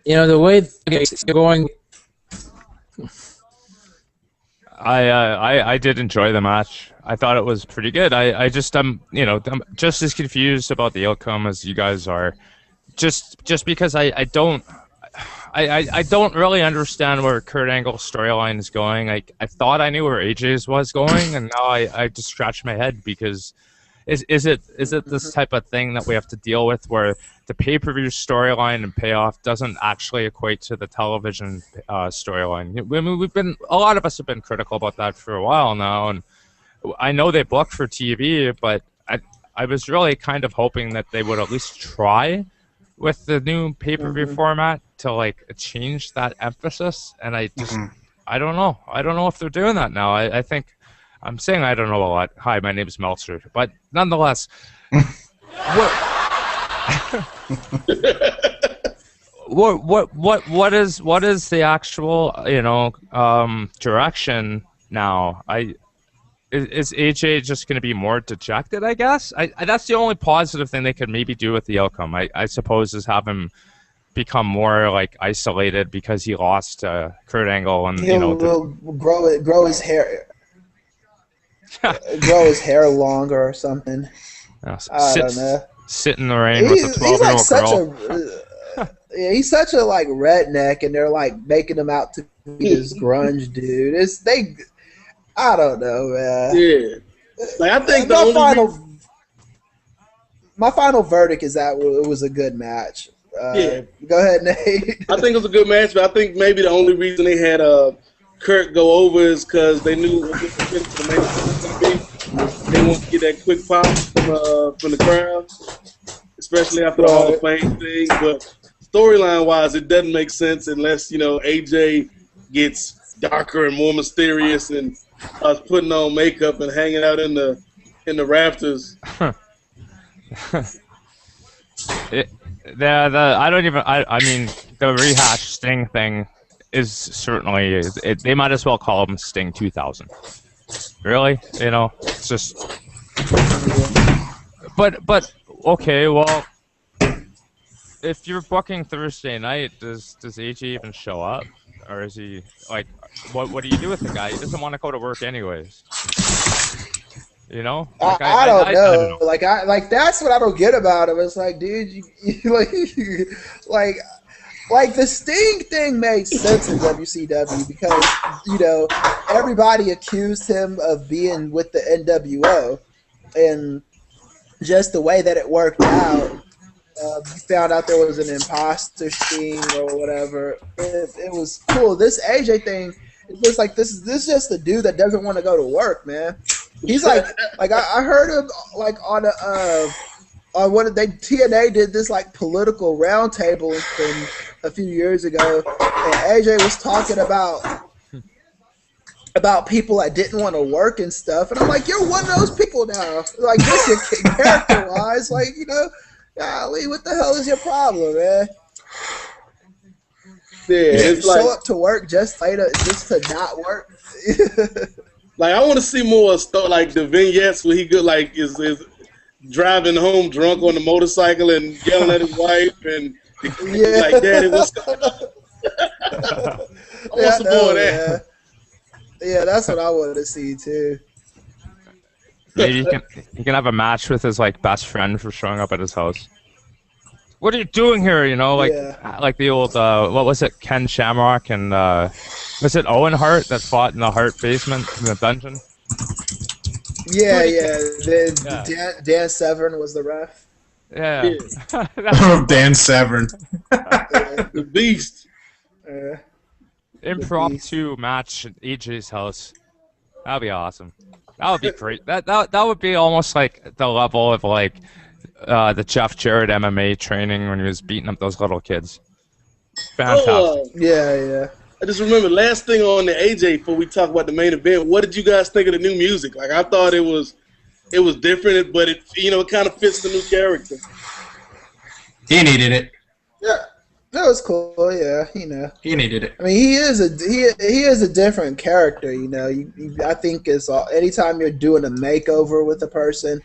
The way it's going. I did enjoy the match. I thought it was pretty good. I'm just as confused about the outcome as you guys are. Just because I don't really understand where Kurt Angle's storyline is going. I thought I knew where AJ's was going, and now I just scratch my head because is it this type of thing that we have to deal with where the pay-per-view storyline and payoff doesn't actually equate to the television storyline? I mean, a lot of us have been critical about that for a while now, and I know they book for TV, but I was really kind of hoping that they would at least try with the new pay-per-view format to change that emphasis, and I don't know. I don't know if they're doing that now. I think I'm saying I don't know a lot. Hi, my name's Meltzer, but nonetheless, what is the actual direction now? Is AJ just going to be more dejected? I guess that's the only positive thing they could maybe do with the outcome. I suppose is have him become more isolated because he lost Kurt Angle, and he'll grow his hair. Grow his hair longer or something. I don't know. Sit in the rain with a 12-year-old girl. He's such a redneck, and they're making him out to be this grunge dude. I don't know, man. Yeah, I think my final verdict is that it was a good match. Go ahead, Nate. I think it was a good match, but I think maybe the only reason they had Kurt go over is because they knew what the main event would be. They want to get that quick pop from the crowd, especially after the Hall of Fame thing. But storyline-wise, it doesn't make sense unless AJ gets darker and more mysterious and starts putting on makeup and hanging out in the rafters. I mean, the rehash Sting thing is certainly they might as well call him Sting 2000. Really, it's just. But okay, well, if you're booking Thursday night, does AJ even show up, or is he what do you do with the guy? He doesn't want to go to work anyways. I don't know. That's what I don't get about him. It's dude, you the Sting thing made sense in WCW because everybody accused him of being with the NWO, and just the way that it worked out, you found out there was an imposter Sting or whatever. It was cool. This AJ thing, it looks like this is just a dude that doesn't want to go to work, man. He's I heard him on one of TNA did this political roundtable thing a few years ago, and AJ was talking about people that didn't want to work and stuff, and I'm you're one of those people now. Just your character wise, golly, what the hell is your problem, man? Yeah, show up to work just to not work. I want to see more stuff the vignettes where he is driving home drunk on the motorcycle and yelling at his wife and Yeah. Like, Daddy, what's going on? I want some more of that. Yeah, that's what I wanted to see too. Maybe he can have a match with his like best friend for showing up at his house. What are you doing here? You know, Yeah. like the old what was it, Ken Shamrock and was it Owen Hart that fought in the Hart basement in the dungeon? Yeah, Who did- yeah. Then Yeah. Dan Severn was the ref. Yeah. Oh, Dan Severn. The Beast. Impromptu match at AJ's house. That'd be awesome. That would be great. That would be almost like the level of like the Jeff Jarrett MMA training when he was beating up those little kids. Fantastic. Oh, Yeah. I just remember last thing on the AJ before we talk about the main event. What did you guys think of the new music? Like, I thought it was different, but it kind of fits the new character. He needed it. Yeah. That was cool. Yeah, He needed it. I mean, he is a different character. I think it's anytime you're doing a makeover with a person,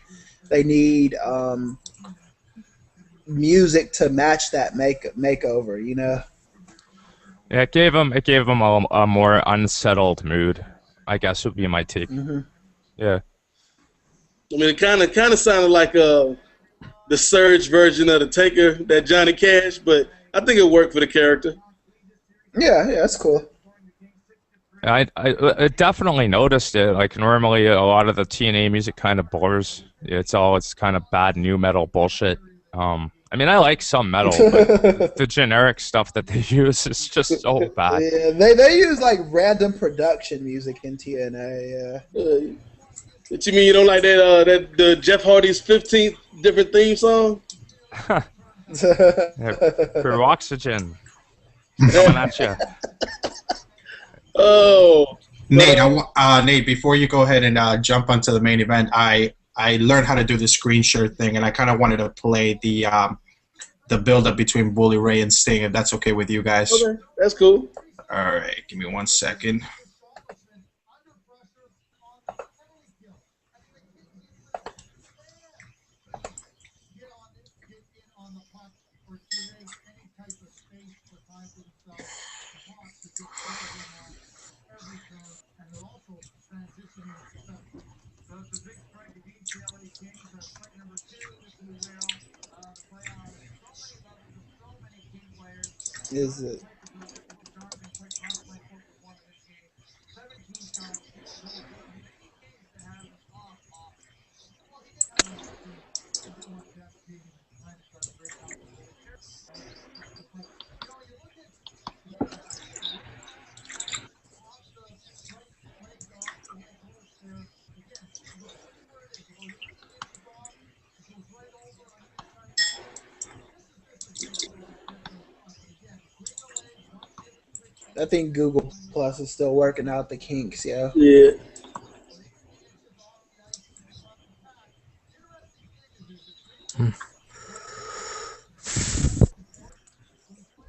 they need music to match that makeover. Yeah, it gave him a more unsettled mood, I guess would be my take. Mm-hmm. Yeah. I mean, it kind of sounded like the Surge version of the Taker, that Johnny Cash, but I think it worked for the character. Yeah, that's cool. I definitely noticed it. Like normally, a lot of the TNA music kind of bores. It's kind of bad new metal bullshit. I mean, I like some metal, but the generic stuff that they use is just so bad. Yeah, they use like random production music in TNA. Yeah. What you mean you don't like that the Jeff Hardy's 15th different theme song? For oxygen, coming at you. Oh, Nate, Nate, before you go ahead and jump onto the main event, I learned how to do the screen share thing, and I kind of wanted to play the build-up between Bully Ray and Sting, if that's okay with you guys. okay, that's cool. All right, give me 1 second. Is it? I think Google Plus is still working out the kinks, yeah. Yeah.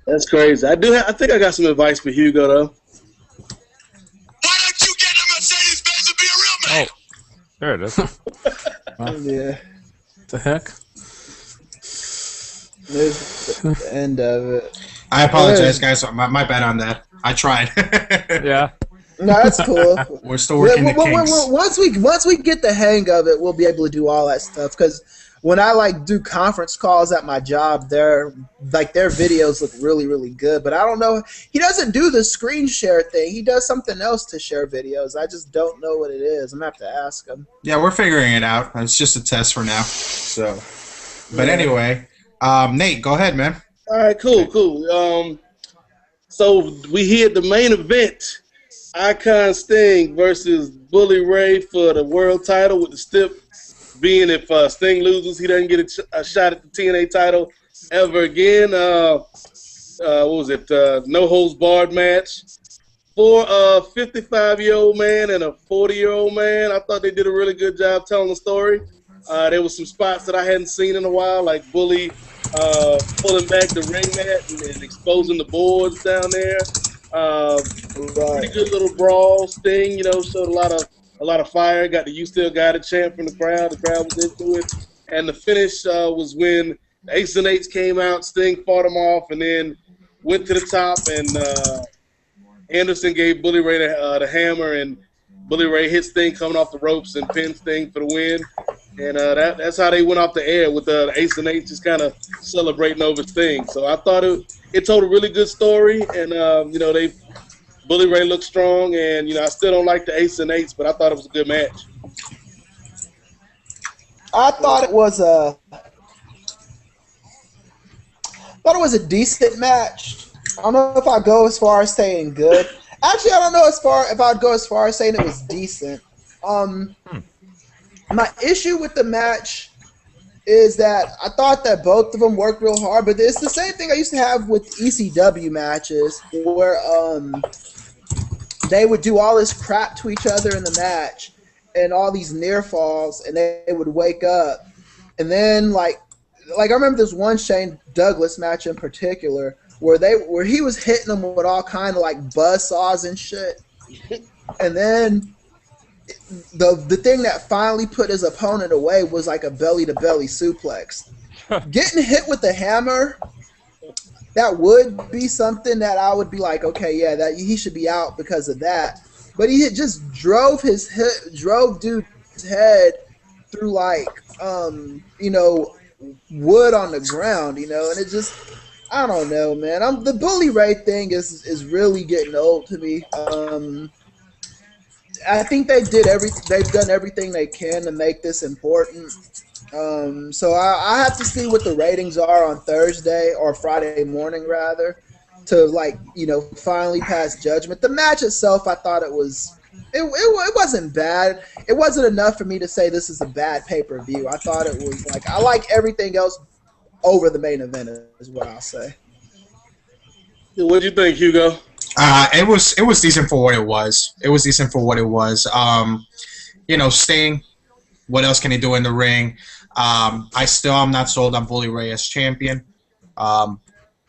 That's crazy. I think I got some advice for Hugo though. Why don't you get a Mercedes-Benz and be a real man? Oh, there it is. Yeah. The heck? There's the end of it. I apologize, guys. My bad on that. I tried. Yeah. No, that's cool. We're still working the kinks. Once we get the hang of it, we'll be able to do all that stuff. Because when I do conference calls at my job, their videos look really, really good. But I don't know. He doesn't do the screen share thing. He does something else to share videos. I just don't know what it is. I'm gonna have to ask him. Yeah, we're figuring it out. It's just a test for now. So, but anyway, Nate, go ahead, man. All right, cool. So we hit the main event. Icon Sting versus Bully Ray for the world title, with the stip being if Sting loses, he doesn't get a shot at the TNA title ever again. What was it? No holds barred match for a 55-year-old man and a 40-year-old man. I thought they did a really good job telling the story. There was some spots that I hadn't seen in a while, like Bully pulling back the ring mat and exposing the boards down there. Pretty good little brawl. Sting, showed a lot of fire. Got the "You Still Got It" chant from the crowd. The crowd was into it. And the finish was when Ace and Eights came out, Sting fought him off, and then went to the top, and Anderson gave Bully Ray the hammer, and Bully Ray hit Sting coming off the ropes and pinned Sting for the win. And that's how they went off the air with the Ace and Eight just kind of celebrating over Sting. So I thought it told a really good story, and Bully Ray looked strong, and I still don't like the Ace and Eights, but I thought it was a good match. I thought it was a decent match. I don't know if I'd go as far as saying good. Actually, I don't know if I'd go as far as saying it was decent. My issue with the match is that I thought that both of them worked real hard, but it's the same thing I used to have with ECW matches where they would do all this crap to each other in the match and all these near falls, and they would wake up. And then, like I remember this one Shane Douglas match in particular where he was hitting them with all kind of like buzzsaws and shit. And then the thing that finally put his opponent away was like a belly-to-belly suplex. Getting hit with the hammer, that would be something that I would be like, okay, yeah, that he should be out because of that. But he just drove dude's head through like wood on the ground, and it just, I don't know, man. The Bully Ray thing is really getting old to me. I think they've done everything they can to make this important. So I have to see what the ratings are on Thursday or Friday morning rather, to finally pass judgment. The match itself, I thought it wasn't bad. It wasn't enough for me to say this is a bad pay-per-view. I thought it was I like everything else over the main event is what I'll say. What do you think, Hugo? It was decent for what it was. It was decent for what it was. Sting, what else can he do in the ring? I still am not sold on Bully Ray as champion.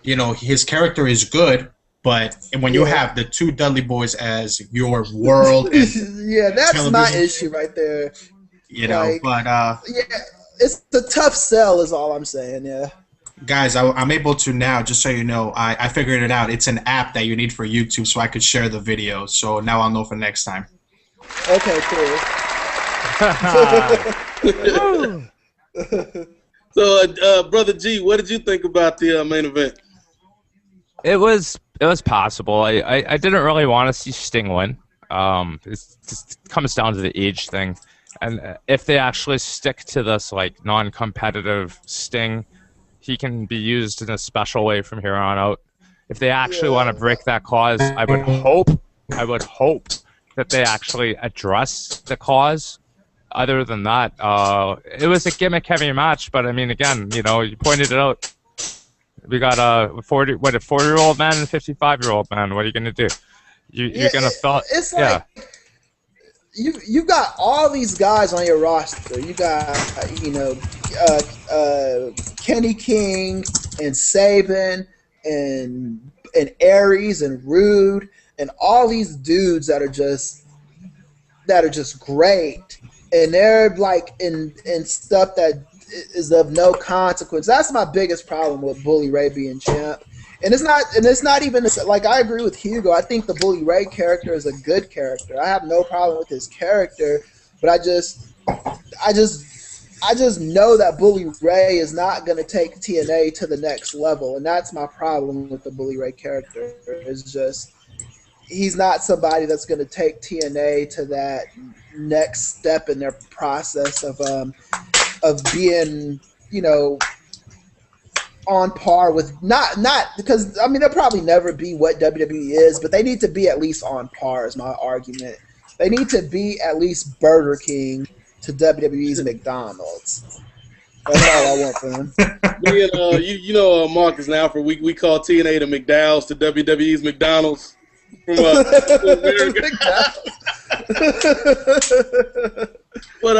His character is good, but when you have the two Dudley Boys as your world, and yeah, that's my issue right there. It's the tough sell is all I'm saying. Yeah. Guys, I'm able to now, just so you know, I figured it out. It's an app that you need for YouTube, so I could share the video. So now I'll know for next time. Okay, cool. So, Brother G, what did you think about the main event? It was possible. I didn't really want to see Sting win. It just comes down to the age thing, and if they actually stick to this non-competitive Sting, he can be used in a special way from here on out. If they actually want to break that cause, I would hope that they actually address the cause. Other than that, it was a gimmick-heavy match. But I mean, again, you pointed it out. We got a 40-year-old man and a 55-year-old man. What are you gonna do? You're gonna fill. It's like you got all these guys on your roster. You got Kenny King and Sabin and Aries and Rude and all these dudes that are just great, and they're in stuff that is of no consequence. That's my biggest problem with Bully Ray being champ. And it's not even I agree with Hugo. I think the Bully Ray character is a good character. I have no problem with his character, but I just know that Bully Ray is not going to take TNA to the next level, and that's my problem with the Bully Ray character. It's just he's not somebody that's going to take TNA to that next step in their process of being on par with not because they'll probably never be what WWE is, but they need to be at least on par is my argument. They need to be at least Burger King to WWE's McDonald's. That's all I want for them. Marcus and Alfred, we call TNA the McDowell's to WWE's McDonald's. From America. But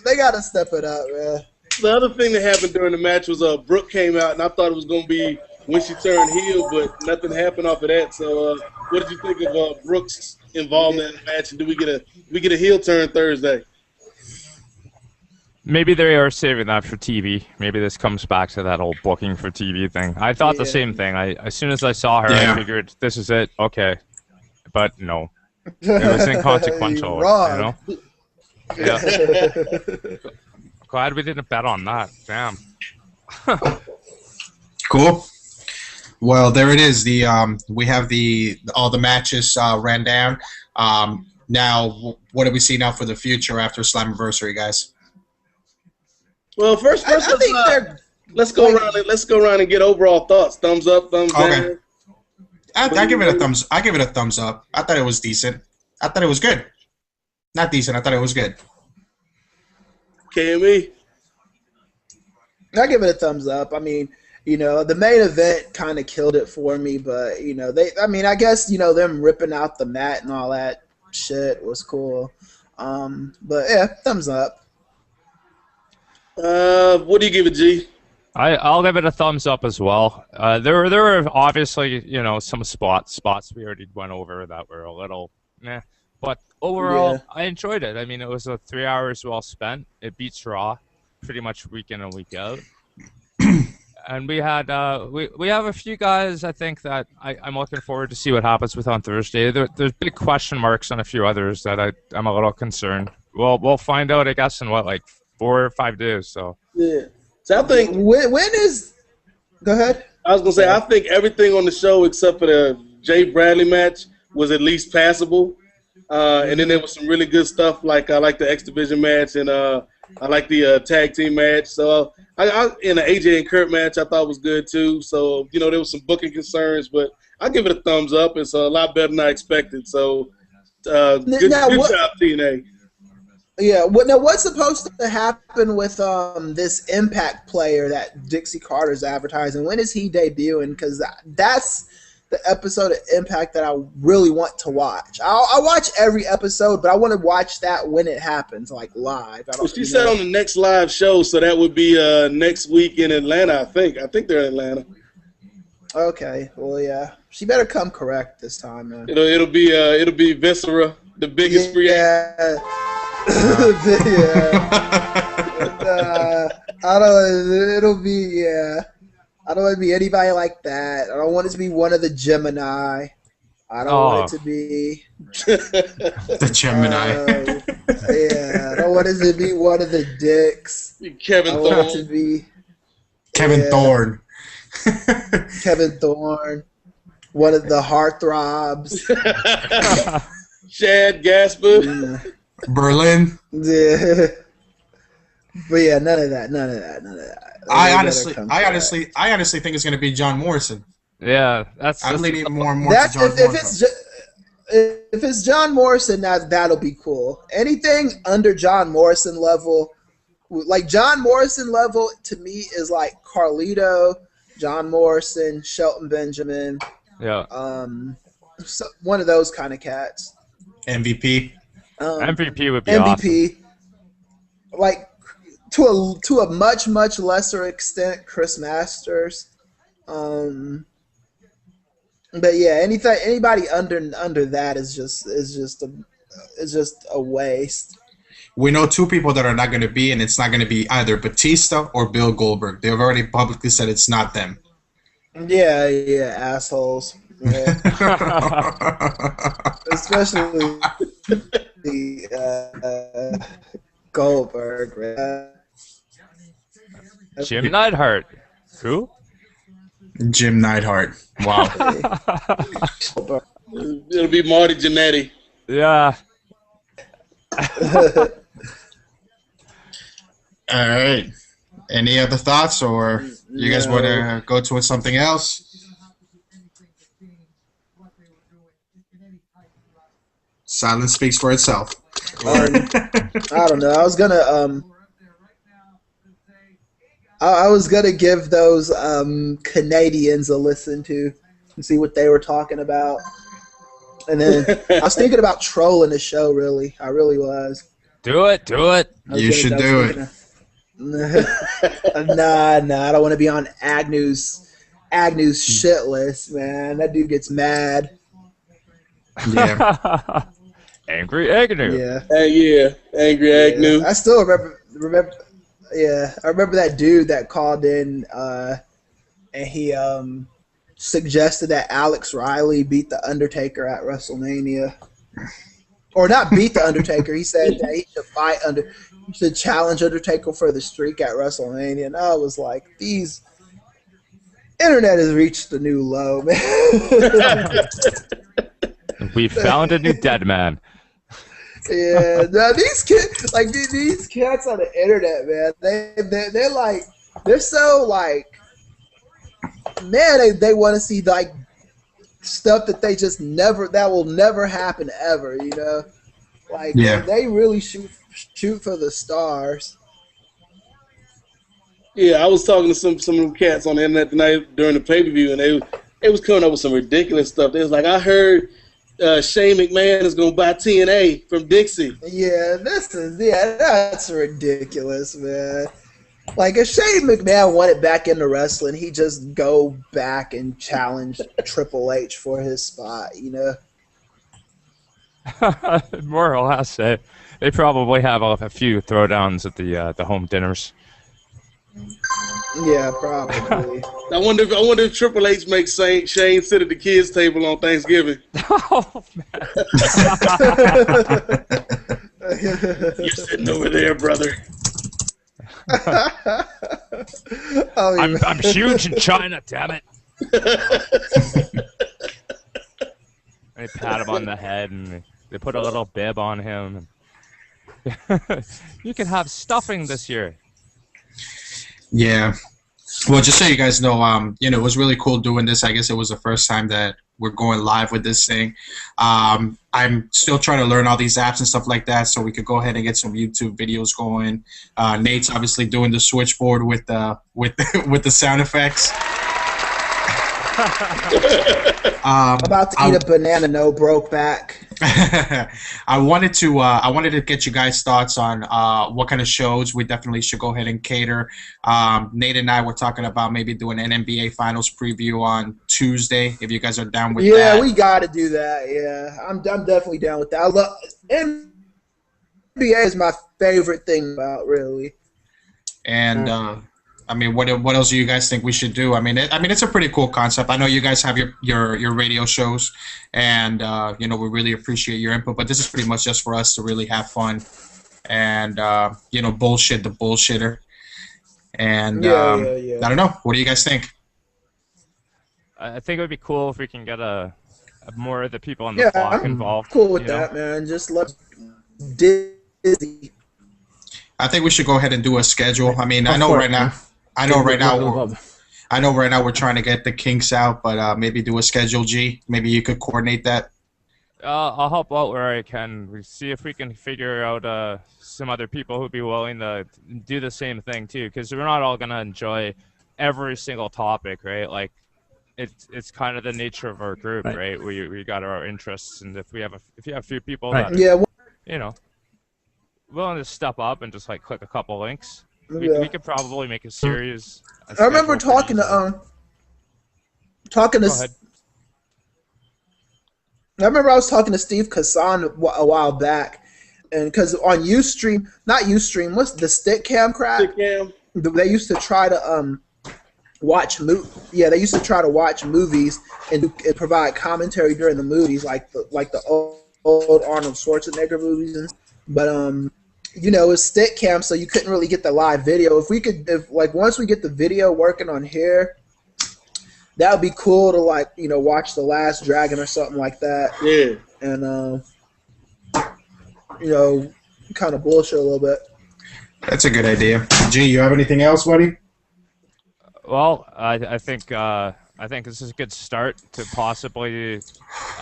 they gotta step it up, man. The other thing that happened during the match was Brooke came out, and I thought it was going to be when she turned heel, but nothing happened off of that. So, what did you think of Brooke's involvement in the match? And do we get a heel turn Thursday? Maybe they are saving that for TV. Maybe this comes back to that old booking for TV thing. I thought the same thing. As soon as I saw her, I figured this is it. Okay, but no, it was inconsequential. Wrong. You know? Yeah. Glad we didn't bet on that. Damn. Cool. Well, there it is. We have all the matches ran down. Now, what do we see now for the future after Slammiversary, guys? Well, first I think let's go around. Let's go around and get overall thoughts. Thumbs up, thumbs down. I give it a thumbs. I give it a thumbs up. I thought it was decent. I thought it was good. Not decent. I thought it was good. KME. I give it a thumbs up. I mean, the main event kind of killed it for me, but I guess them ripping out the mat and all that shit was cool. But yeah, thumbs up. What do you give it, G? I'll give it a thumbs up as well. There were obviously some spots we already went over that were a little meh, but overall I enjoyed it. I mean, it was 3 hours well spent. It beats Raw pretty much week in and week out. And we had we have a few guys I think that I'm looking forward to see what happens with on Thursday. There's big question marks on a few others that I'm a little concerned. We'll find out I guess in 4 or 5 days. So yeah. So I think when is? Go ahead. I was gonna say I think everything on the show except for the Jay Bradley match was at least passable, and then there was some really good stuff like I like the X Division match and I like the tag team match. So I in the AJ and Kurt match I thought was good too. So there was some booking concerns, but I give it a thumbs up. It's a lot better than I expected. So good job, TNA. Yeah. Now, what's supposed to happen with this Impact player that Dixie Carter's advertising? When is he debuting? Because that's the episode of Impact that I really want to watch. I'll watch every episode, but I want to watch that when it happens, like live. She said on the next live show, so that would be next week in Atlanta. I think they're in Atlanta. Okay. Well, yeah. She better come correct this time, man. It'll be Viscera, the biggest free agent. I don't. It'll be I don't want it to be anybody like that. I don't want it to be one of the Gemini. I don't want it to be the Gemini. I don't want it to be one of the Dicks. Kevin Thorne. I want it to be Kevin Thorne. Kevin Thorne. One of the heartthrobs. Chad Gasper. Berlin. Yeah. But yeah, none of that. I honestly think it's going to be John Morrison. Yeah, I'm leaning more and more to John Morrison. If it's John Morrison, that'll be cool. Anything under John Morrison level, like John Morrison level, to me is like Carlito, John Morrison, Shelton Benjamin. Yeah. So one of those kind of cats. MVP. MVP would be MVP. awesome. Like to a much lesser extent, Chris Masters. But yeah, anybody under that is just a waste. We know two people that are not going to be, and it's not going to be either Batista or Bill Goldberg. They've already publicly said it's not them. Yeah, assholes. Yeah. Especially the Goldberg. Right? Jim Neidhart. Who? Jim Neidhart. Wow. It'll be Marty Jannetty. Yeah. All right. Any other thoughts, or you guys want to go to something else? Silence speaks for itself. I don't know. I was gonna give those Canadians a listen to and see what they were talking about. And then I was thinking about trolling the show. Really, I really was. Do it. You should do it. Nah. I don't want to be on Agnew's shit list, man. That dude gets mad. Yeah. Angry Agnew. Yeah. Angry Agnew. I still remember Yeah, I remember that dude that called in, and he suggested that Alex Riley beat the Undertaker at WrestleMania, or not beat the Undertaker. He said that he should challenge Undertaker for the streak at WrestleMania, and I was like, these internet has reached a new low, man. We found a new dead man. Yeah, no, these kids, like these cats on the internet, man, they're like, they're so like, man, they want to see like stuff that that will never happen ever, you know, like they really shoot for the stars. Yeah, I was talking to some of them cats on the internet tonight during the pay-per-view, and they was coming up with some ridiculous stuff. They was like, I heard Shane McMahon is going to buy TNA from Dixie. Yeah, that's ridiculous, man. Like, if Shane McMahon wanted back into wrestling, he'd just go back and challenge Triple H for his spot, you know? More or less, they probably have a few throwdowns at the home dinners. Yeah, probably. I wonder if Triple H makes Shane sit at the kids' table on Thanksgiving. Oh, man. You're sitting over there, brother. I'm huge in China, damn it. They pat him on the head and they put a little bib on him. You can have stuffing this year. Yeah. Well, just so you guys know, it was really cool doing this. I guess it was the first time that we're going live with this thing. I'm still trying to learn all these apps and stuff like that, so we could go ahead and get some YouTube videos going. Nate's obviously doing the switchboard with the sound effects. About to eat a banana, no broke back. I wanted to get you guys' thoughts on what kind of shows we definitely should go ahead and cater. Nate and I were talking about maybe doing an NBA Finals preview on Tuesday, if you guys are down with that. Yeah, we got to do that. Yeah, I'm definitely down with that. I love NBA is my favorite thing about really. And I mean, what else do you guys think we should do? I mean, it's a pretty cool concept. I know you guys have your radio shows, and we really appreciate your input. But this is pretty much just for us to really have fun, and bullshit the bullshitter. And I don't know. What do you guys think? I think it would be cool if we can get more of the people on the block involved. Cool with that, man. Just let Disney. I think we should go ahead and do a schedule. I mean, I know right now we're trying to get the kinks out, but maybe do a schedule, G. Maybe you could coordinate that. I'll help out where I can. We see if we can figure out some other people who'd be willing to do the same thing too, because we're not all gonna enjoy every single topic, right? Like, it's kind of the nature of our group, right? We got our interests, and if you have a few people that willing to step up and just like click a couple links, we could probably make a series. I remember talking to I remember I was talking to Steve Kassan a while back, and because on Ustream, what's the Stickcam crap? Stickcam. They used to try to watch they used to try to watch movies and provide commentary during the movies, like the old Arnold Schwarzenegger movies, but it's Stickcam, so you couldn't really get the live video. If once we get the video working on here, that would be cool to watch The Last Dragon or something like that. Yeah. And kind of bullshit a little bit. That's a good idea. G, you have anything else, buddy? Well, I think this is a good start to possibly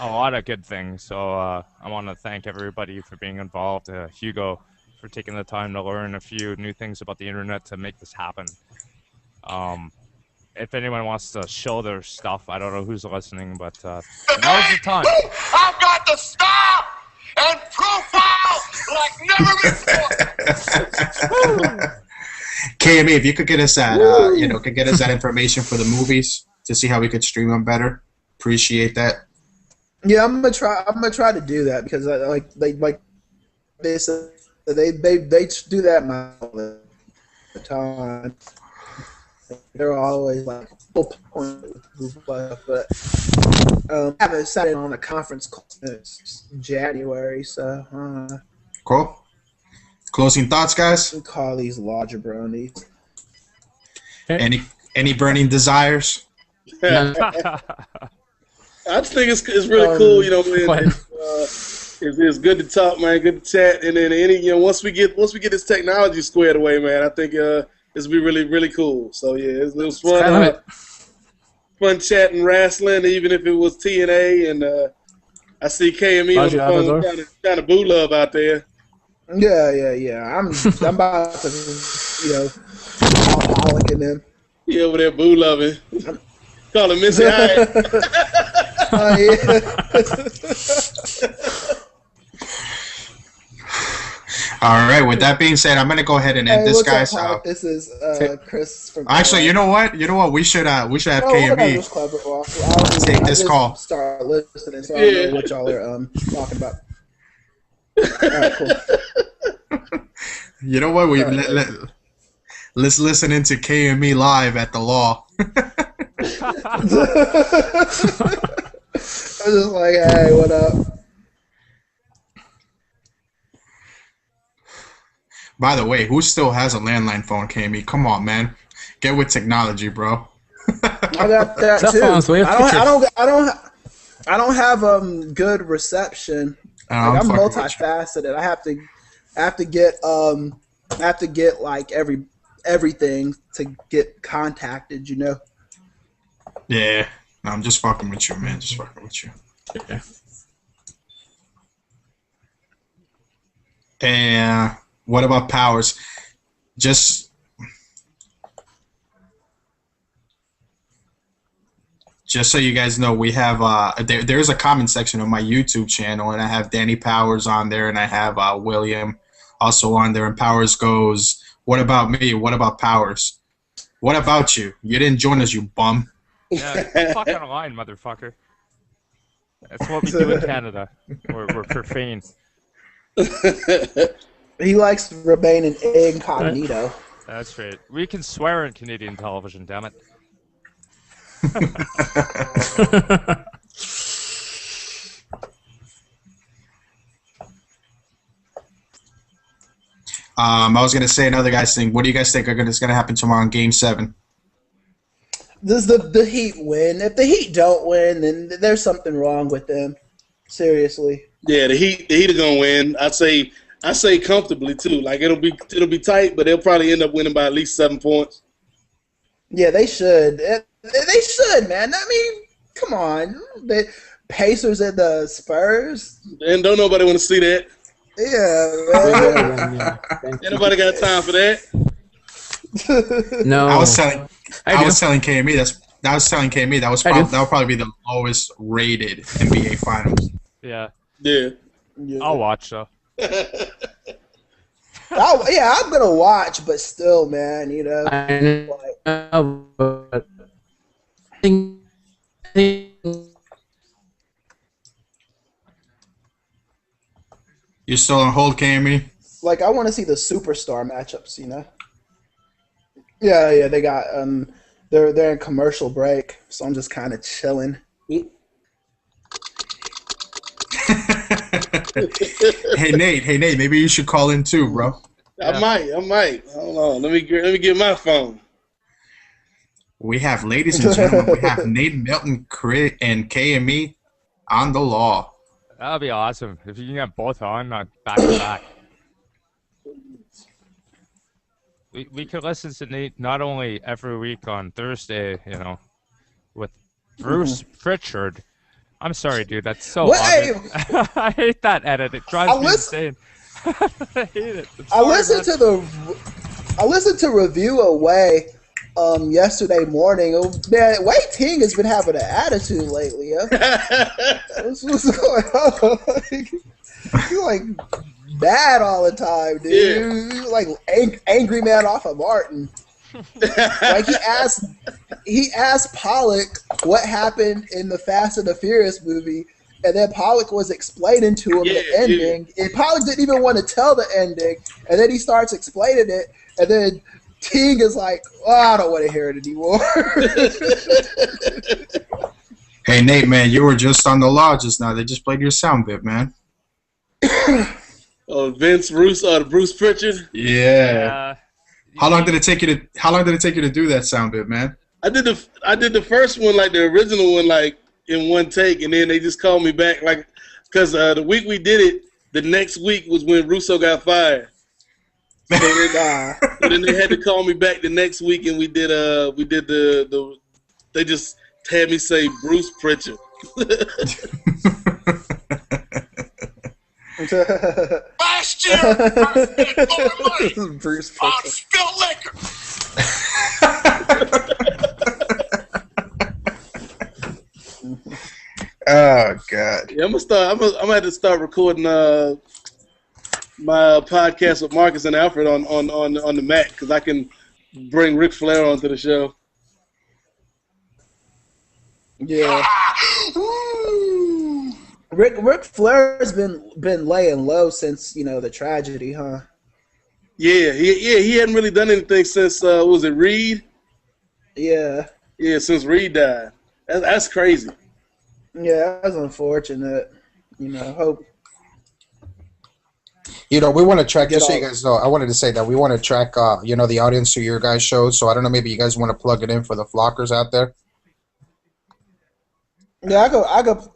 a lot of good things. So I want to thank everybody for being involved. Hugo, for taking the time to learn a few new things about the internet to make this happen. If anyone wants to show their stuff, I don't know who's listening, but now's the time. I've got the style and profile like never before. KME, if you could get us that, that information for the movies to see how we could stream them better, appreciate that. Yeah, I'm gonna try to do that because they said they do that. time. They're always like full point, but I haven't sat in on a conference call since January, so Cool. Closing thoughts, guys. we call these law jabronis. Any burning desires? I just think it's really cool, you know, man. It's good to talk, man. Good to chat, and then once we get this technology squared away, man, I think this will be really, really cool. So yeah, it was fun. Fun chatting wrestling, even if it was TNA, and I see KME on the phone trying to boo love out there. Yeah. I'm about to, alcoholic in them. He over there boo loving. Call him Missy Hyatt. Oh yeah. All right. With that being said, I'm gonna go ahead and end this, guys. This is Chris from. Actually, you know what? We should have KME take this call. Start listening, so I don't know what y'all are talking about. All right, cool. You know what? Let's listen into KME live at the law. I was just like, hey, what up? By the way, who still has a landline phone, KME? Come on, man. Get with technology, bro. I got that too. I don't have good reception. Like, I'm multifaceted. I have to get like everything to get contacted, you know. Yeah. No, I'm just fucking with you, man. Just fucking with you. Yeah. And what about Powers? Just so you guys know, we have there's a comment section on my YouTube channel, and I have Danny Powers on there, and I have William also on there. And Powers goes, "What about me? What about Powers? What about you? You didn't join us, you bum." Yeah, fucking line, motherfucker. That's what we do in Canada. We're profane. He likes to remain an incognito. That's right. We can swear in Canadian television, damn it. I was gonna say another guy's thing. What do you guys think is gonna happen tomorrow in Game 7? Does the Heat win? If the Heat don't win, then there's something wrong with them. Seriously. Yeah, the Heat are gonna win. I say comfortably too. Like it'll be tight, but they'll probably end up winning by at least 7 points. Yeah, they should. They should, man. I mean, come on. The Pacers and the Spurs. And don't nobody want to see that. Yeah, man. Ain't nobody got time for that. No. I was telling KME that'll probably be the lowest rated NBA Finals. Yeah. Yeah. I'll watch though. I'm gonna watch, but still, man, you know. I know, but I think You still on hold, KME? like I want to see the superstar matchups, you know. Yeah, they got they're in commercial break, so I'm just kind of chilling. Hey Nate, maybe you should call in too, bro. I might. Hold on. Let me get my phone. We have, ladies and gentlemen, we have Nate Milton, Crit, and KME on the law. That'll be awesome if you can get both on back to back. We could listen to Nate not only every week on Thursday, you know, with Bruce Pritchard. I'm sorry, dude. That's so obvious. I hate that edit. It drives me insane. I hate it. I listened to Review Away yesterday morning. Man, Wei Ting has been having an attitude lately. What's going on? He's like bad all the time, dude. He's like angry man off of Martin. Like he asked Pollock what happened in the Fast and the Furious movie, and then Pollock was explaining to him the ending. And Pollock didn't even want to tell the ending, and then he starts explaining it, and then Teague is like, oh, I don't want to hear it anymore. Hey, Nate, man, you were just on the law just now. They just played your sound bit, man. Vince Bruce Pritchard. Yeah. How long did it take you to do that sound bit, man? I did the first one, like the original one, like in one take, and then they just called me back, like, because the week we did it, the next week was when Russo got fired. So then they had to call me back the next week, and we did the they just had me say Bruce Pritchard. Last year, I spent more money Bruce on Pritchard. spilled liquor. Oh God. Yeah, I'm gonna have to start recording my podcast with Marcus and Alfred on the Mac, because I can bring Ric Flair onto the show. Yeah. Ric Flair's been laying low since the tragedy, huh? Yeah, he hadn't really done anything since was it Reed? Yeah. Yeah, since Reed died. That's crazy. Yeah, that's unfortunate. Hope. We want to track, just so you guys know, I wanted to say that we want to track, the audience to your guys' shows. So I don't know, maybe you guys want to plug it in for the flockers out there. Yeah,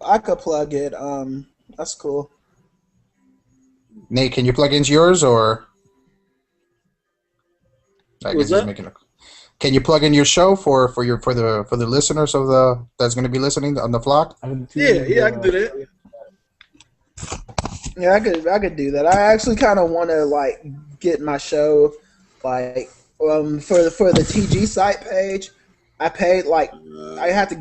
I could plug it. That's cool. Nate, can you plug into yours, or? I guess he's making a. Can you plug in your show for the listeners that's going to be listening on the flock? Yeah, I can do that. Yeah, I could do that. I actually kind of want to get my show for the TG site page. I paid I had to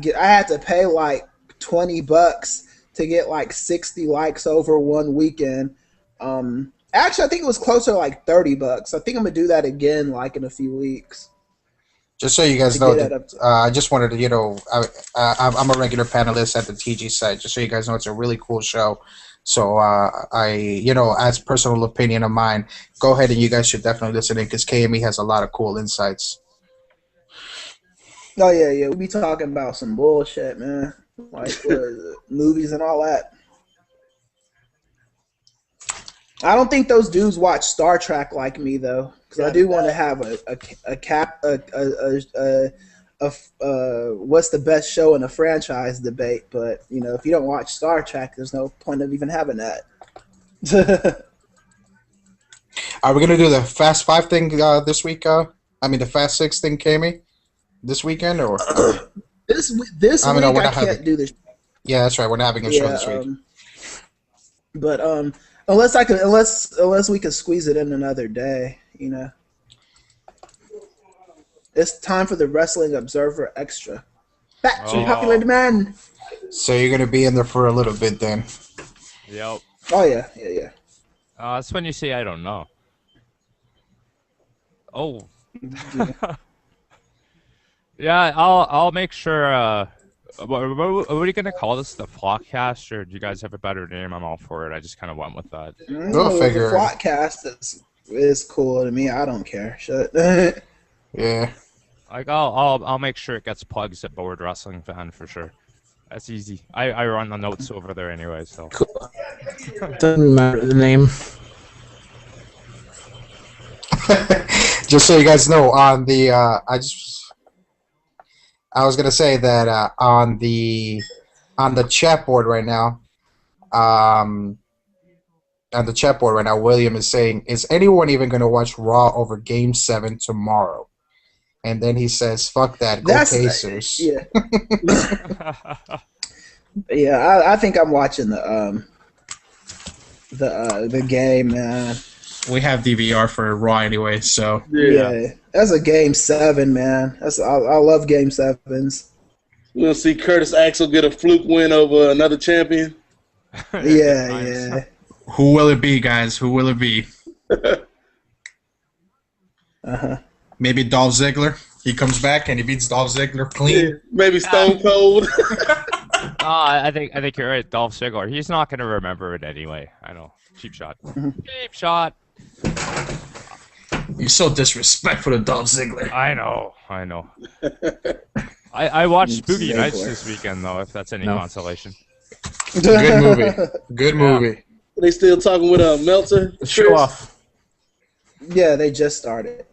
pay $20 to get 60 likes over one weekend. Actually, I think it was closer to $30. I think I'm gonna do that again in a few weeks. Just so you guys know, I just wanted to, I'm a regular panelist at the TG site. Just so you guys know, it's a really cool show. So as personal opinion of mine, go ahead and you guys should definitely listen in, because KME has a lot of cool insights. Oh yeah, we be talking about some bullshit, man. Movies and all that. I don't think those dudes watch Star Trek like me though, because I do want to have what's the best show in a franchise debate. But if you don't watch Star Trek, there's no point of even having that. Are we gonna do the Fast 5 thing this week? The Fast 6 thing, Kami, this weekend, or this week I can't do this. Yeah, that's right. We're not having a show this week. But unless we can squeeze it in another day, It's time for the Wrestling Observer Extra. Back to popular demand. So you're gonna be in there for a little bit then. Yep. Oh yeah. That's when you say I don't know. Oh. Yeah, I'll make sure. What are you gonna call this? The Flockcast, or do you guys have a better name? I'm all for it. I just kind of went with that. Go figure. The Flockcast is cool to me. I don't care. Shut. Yeah. I'll make sure it gets plugs at Board Wrestling Fan for sure. That's easy. I run the notes over there anyway, so. Cool. Doesn't matter the name. Just so you guys know, on the I was gonna say that on the chat board right now, William is saying, "Is anyone even gonna watch Raw over Game 7 tomorrow?" And then he says, "Fuck that, go Pacers." Yeah. Yeah, I think I'm watching the game, man. We have DVR for Raw anyway, so yeah. That's a Game 7, man. I love Game 7s. We'll see Curtis Axel get a fluke win over another champion. Yeah. Who will it be, guys? Who will it be? Maybe Dolph Ziggler. He comes back and he beats Dolph Ziggler clean. Yeah, maybe Stone Cold. I think you're right, Dolph Ziggler. He's not gonna remember it anyway. I know. Cheap shot. Cheap shot. You're so disrespectful to Dolph Ziggler. I know. I watched Boogie Ziggler. Nights this weekend, though, if that's any consolation. Good movie. Good movie. They still talking with Meltzer? Show off. Yeah, they just started.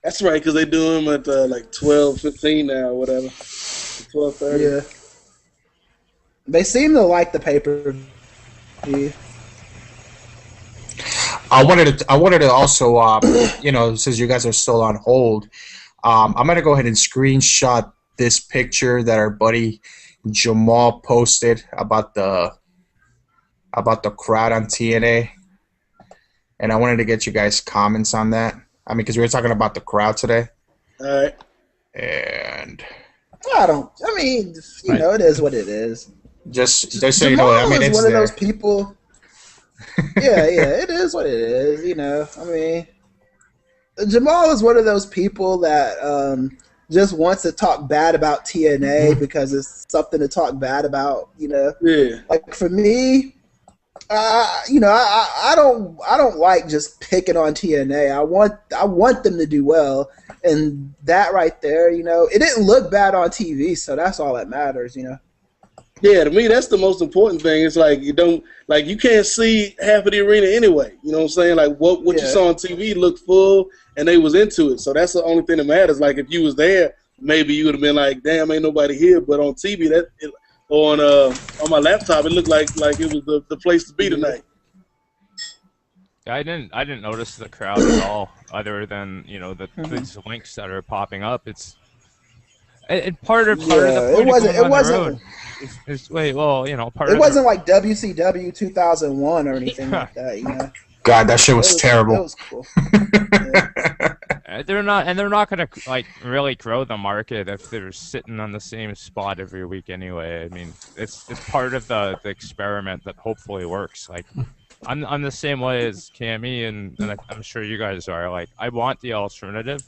That's right, because they do them at like 12:15 now or whatever. 12:30. Yeah. They seem to like the pay-per-view. I wanted to also, since you guys are still on hold, I'm gonna go ahead and screenshot this picture that our buddy Jamal posted about the crowd on TNA, and I wanted to get you guys' comments on that. I mean, because we were talking about the crowd today. All right. And it is what it is. Just so you Jamal know, I mean, is it's one of there. those people. Yeah, it is what it is. Jamal is one of those people that just wants to talk bad about TNA because it's something to talk bad about. Yeah. Like for me, I don't like just picking on TNA. I want them to do well, and that right there, it didn't look bad on TV, so that's all that matters. Yeah, to me, that's the most important thing. It's like you can't see half of the arena anyway. You know what I'm saying? Like what you saw on TV looked full, and they was into it. So that's the only thing that matters. Like if you was there, maybe you would have been like, "Damn, ain't nobody here." But on TV, on my laptop, it looked like it was the place to be tonight. Yeah, I didn't notice the crowd at all, other than these links that are popping up. It's part of the point it wasn't. Part it wasn't like WCW 2001 or anything like that. God, that shit was terrible. It was cool. Yeah. They're not gonna really grow the market if they're sitting on the same spot every week anyway. I mean, it's part of the experiment that hopefully works. Like, I'm the same way as Cammy, and I'm sure you guys are. Like, I want the alternative.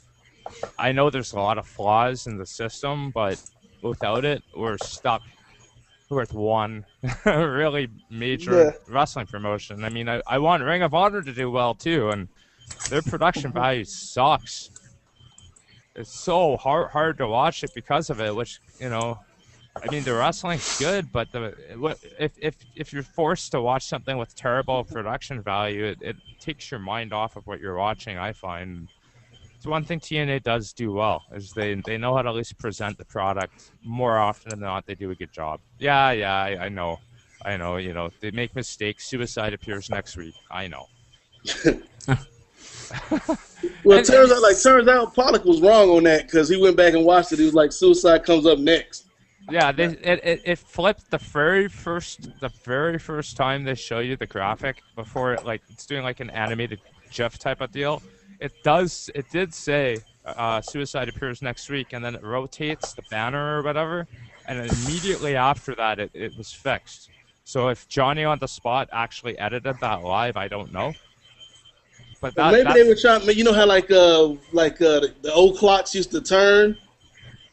I know there's a lot of flaws in the system, but without it, we're stuck with one really major wrestling promotion. I mean, I want Ring of Honor to do well too, and their production value sucks. It's so hard to watch it because of it, which, I mean, the wrestling's good, but if you're forced to watch something with terrible production value, it takes your mind off of what you're watching, I find. It's one thing TNA does do well, is they know how to at least present the product. More often than not, they do a good job. Yeah, I know. They make mistakes. Suicide appears next week. I know. Well, it turns out Pollock was wrong on that because he went back and watched it. He was like, Suicide comes up next. Yeah, it flipped the very first time they show you the graphic before it's doing like an animated GIF type of deal. It did say Suicide appears next week, and then it rotates the banner or whatever, and immediately after that it was fixed. So if Johnny on the Spot actually edited that live, I don't know. But maybe they were trying. You know how the old clocks used to turn,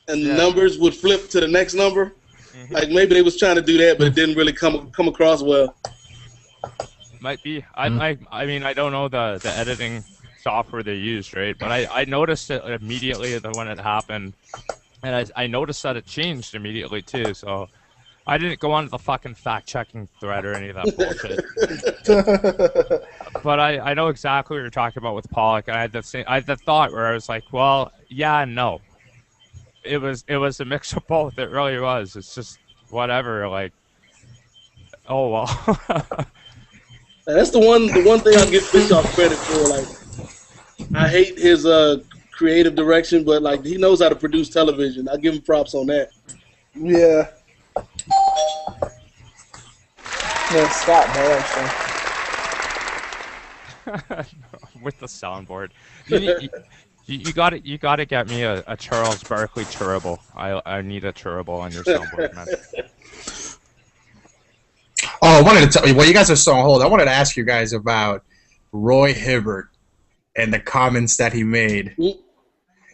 and the numbers would flip to the next number. Mm-hmm. Like maybe they was trying to do that, but it didn't really come across well. Might be. I mean, I don't know the editing software they used, right? But I noticed it immediately when it happened, and I noticed that it changed immediately too. So I didn't go on to the fucking fact-checking thread or any of that bullshit. But I know exactly what you're talking about with Pollock. I had the thought where I was like, well, yeah and no. It was a mix of both. It really was. It's just whatever. Like, oh well. That's the one thing I'll give Bischoff credit for. Like, I hate his creative direction, but like he knows how to produce television. I give him props on that. Yeah. Yeah, Scott Barrow. With the soundboard, you got to get me a Charles Barkley turbo. I need a turbo on your soundboard, man. Oh, I wanted to tell you. Well, you guys are still on hold. I wanted to ask you guys about Roy Hibbert and the comments that he made. Yeah,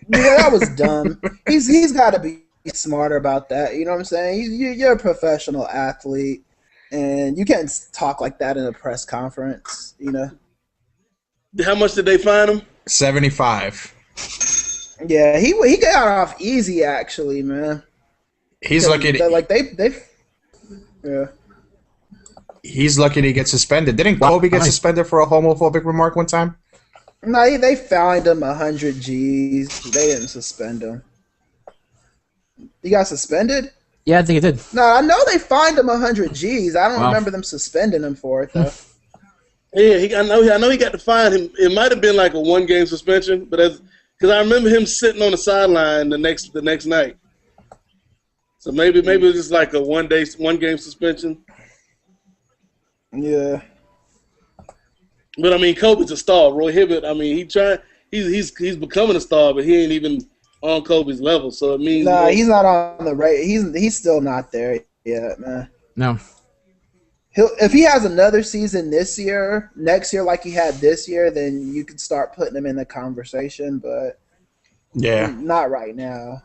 that was dumb. He's got to be smarter about that. You know what I'm saying? You're a professional athlete, and you can't talk like that in a press conference. You know. How much did they fine him? 75. Yeah, he got off easy actually, man. He's lucky. Yeah. He's lucky to get suspended. Didn't Kobe get suspended for a homophobic remark one time? No, they fined him 100 G's. They didn't suspend him. He got suspended? Yeah, I think it did. No, I know they fined him 100 G's. I don't remember them suspending him for it though. Yeah, I know he got to fine him. It might have been like a 1-game suspension, but because I remember him sitting on the sideline the next night. So maybe it was just like a 1-game suspension. Yeah. But I mean, Kobe's a star. Roy Hibbert, I mean, he's becoming a star, but he ain't even on Kobe's level. So it means he's not on the rate. He's still not there yet, man. No. If he has another season next year like he had this year, then you could start putting him in the conversation. But not right now.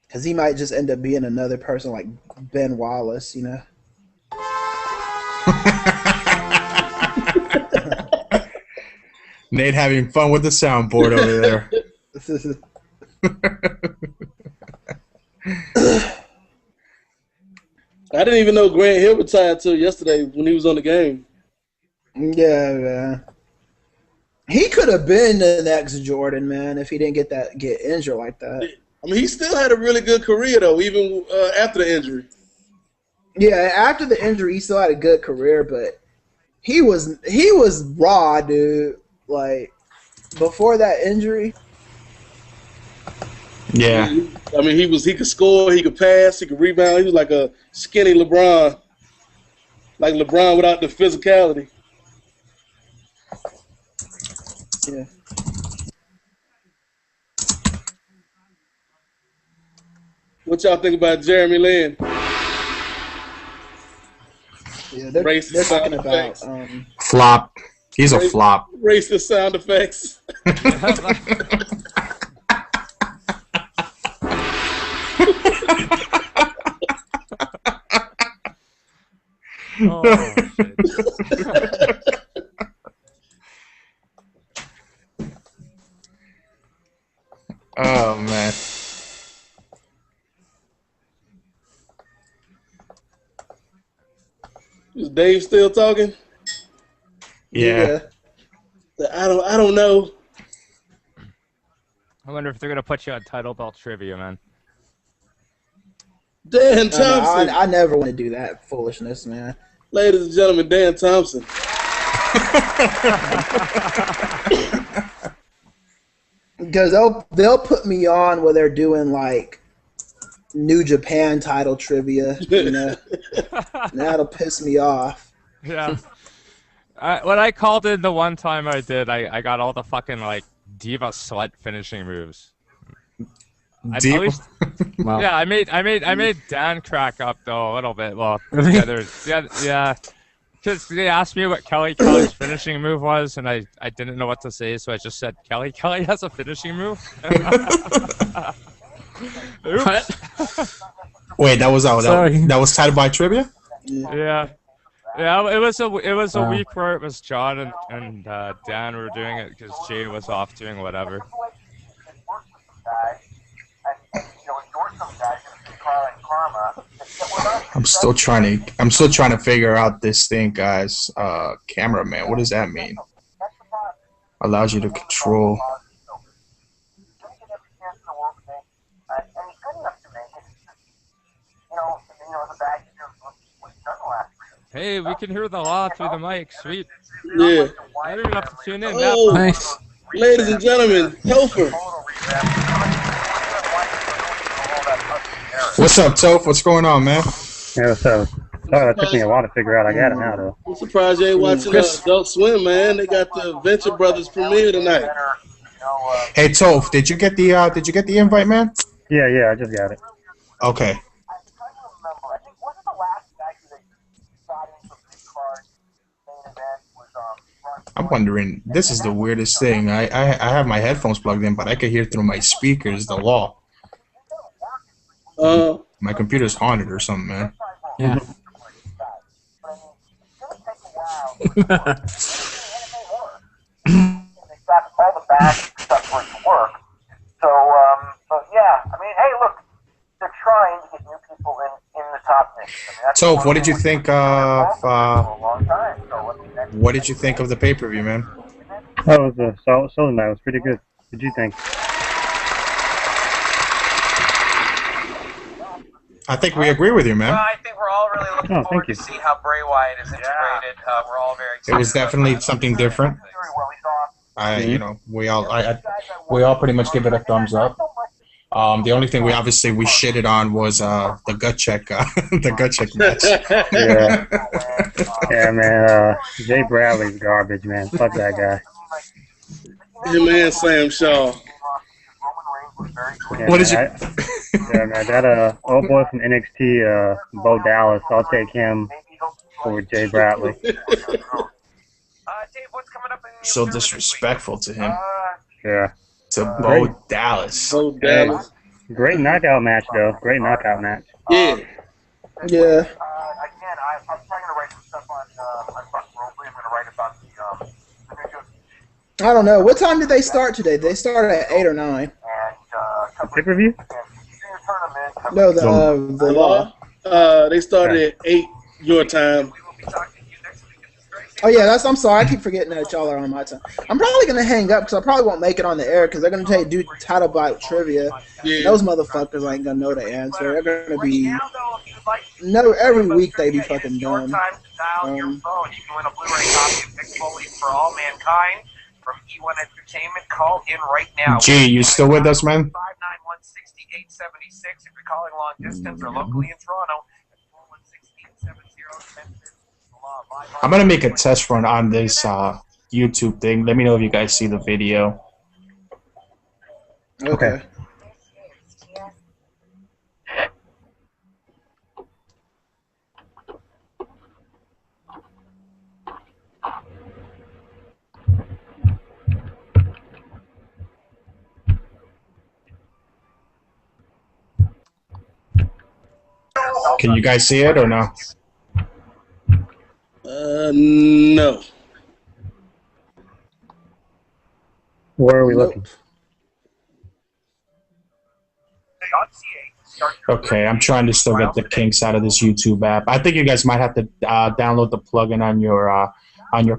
Because he might just end up being another person like Ben Wallace, you know? Nate having fun with the soundboard over there. I didn't even know Grant Hill retired till yesterday when he was on the game. Yeah, man. He could have been the next Jordan, man, if he didn't get injured like that. I mean, he still had a really good career, though, even after the injury. Yeah, after the injury, he still had a good career, but he was raw, dude. Like, before that injury. Yeah. I mean, he could score, he could pass, he could rebound. He was like a skinny LeBron. Like LeBron without the physicality. Yeah. What y'all think about Jeremy Lin? Yeah, they're talking about flop. He's a flop. Racist sound effects. Oh, shit. Oh, man. Is Dave still talking? Yeah. I don't know. I wonder if they're gonna put you on title belt trivia, man. Dan Thompson. I never want to do that foolishness, man. Ladies and gentlemen, Dan Thompson. Because they'll put me on where they're doing like New Japan title trivia, you know. That'll piss me off. Yeah. When I called in the one time I did, I got all the fucking like diva slut finishing moves. Deep. Wow. Yeah, I made Dan crack up though a little bit. Well, yeah. Because they asked me what Kelly's finishing move was, and I didn't know what to say, so I just said Kelly has a finishing move. Oops. Wait, that was titled by trivia? Yeah. Yeah, it was a week where it was John and Dan were doing it because Jay was off doing whatever. I'm still trying to figure out this thing, guys. Cameraman, what does that mean? Allows you to control. Hey, we can hear the law through the mic. Sweet. Yeah. I don't even have to tune in. Oh, Nice. ladies and gentlemen, Topher. What's up, Toph? What's going on, man? Yeah, what's up? Oh, it took me a while to figure out I got it now, though. I'm surprised you ain't watching Adult Swim, man. They got the Venture Brothers premiere tonight. Hey, Toph, did you get the invite, man? Yeah, I just got it. Okay. I'm wondering, this is the weirdest thing. I have my headphones plugged in, but I could hear through my speakers the law. My computer's haunted or something, man. Yeah. all the back stuff for it to work. So yeah, I mean, hey, look, they're trying to get new people in the top mix. I mean, So, what did you think of the pay-per-view, man? That was a solid night. It was pretty good. What did you think? I think we agree with you, man. Well, I think we're all really looking forward to see how Bray Wyatt is integrated. We're all very excited. It was definitely something different. We all pretty much give it a thumbs up. The only thing we shitted on was the gut check, the gut check match. Yeah, man. Jay Bradley's garbage, man. Fuck that guy. Him and Sam Shaw. Yeah, what did you? Yeah, man. That old boy from NXT, Bo Dallas. I'll take him over Jay Bradley. Dave, what's coming up in the So disrespectful to him. Yeah. To Bo Dallas. Bo Dallas. Great knockout match, though. Great knockout match. Yeah. Yeah. Again, I'm trying to write some stuff on Buck Robley. I'm going to write about the I don't know. What time did they start today? They started at 8 or 9. Pay-per-view? No, the law. They started at 8 your time. Oh yeah, I'm sorry. I keep forgetting that y'all are on my time. I'm probably gonna hang up because I probably won't make it on the air because they're gonna do title bout trivia. Yeah. Those motherfuckers ain't gonna know the answer. They're gonna be every week they be fucking dumb. Dial your phone. You can win a Blu-ray copy of Mick Foley's For All Mankind from E1 Entertainment. Call in right now. Gee, you still with us, man? 591-6876 if you're calling long distance or locally in Toronto. 416-870-10. I'm gonna make a test run on this YouTube thing. Let me know if you guys see the video. Okay. Can you guys see it or no? No. Where are we looking? Okay, I'm trying to still get the kinks out of this YouTube app. I think you guys might have to download the plugin on your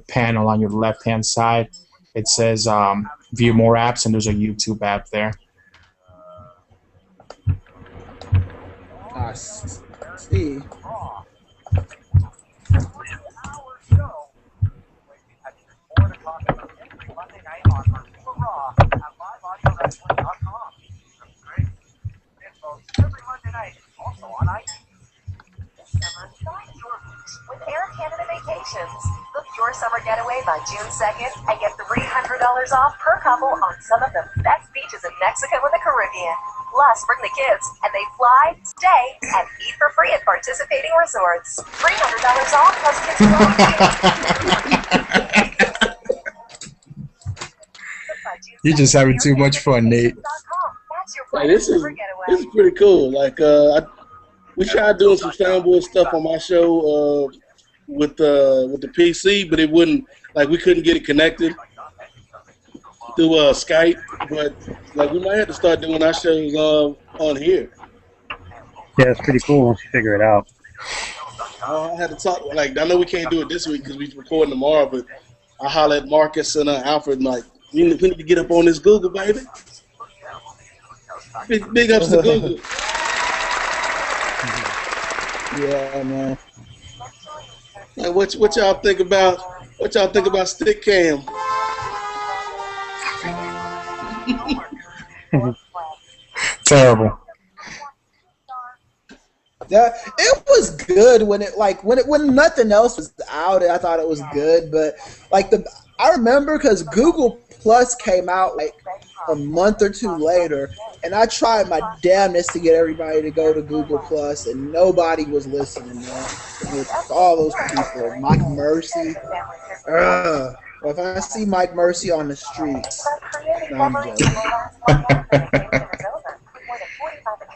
panel on your left-hand side. It says view more apps, and there's a YouTube app there. I see. With Air Canada Vacations, book your summer getaway by June 2nd and get $300 off per couple on some of the best beaches in Mexico and the Caribbean. Plus, bring the kids and they fly, stay, and eat for free at participating resorts. $300 off plus kids. You're just having too much fun, Nate. Like, this is pretty cool. Like we tried doing some soundboard stuff on my show with the PC, but it wouldn't, like, we couldn't get it connected through Skype. But like, we might have to start doing our shows on here. Yeah, it's pretty cool once you figure it out. I had to talk. Like, I know we can't do it this week because we're recording tomorrow, but I holler at Marcus and Alfred and like, we need to get up on this Google, baby. Big ups to Google. Yeah, man. Like, what y'all think about stick cam? Terrible. Yeah, it was good when nothing else was out. I thought it was good, but like I remember because Google Plus came out like a month or two later, and I tried my damnedest to get everybody to go to Google Plus, and nobody was listening, man. With all those people, Mike Mercy. If I see Mike Mercy on the streets, no, I'm joking.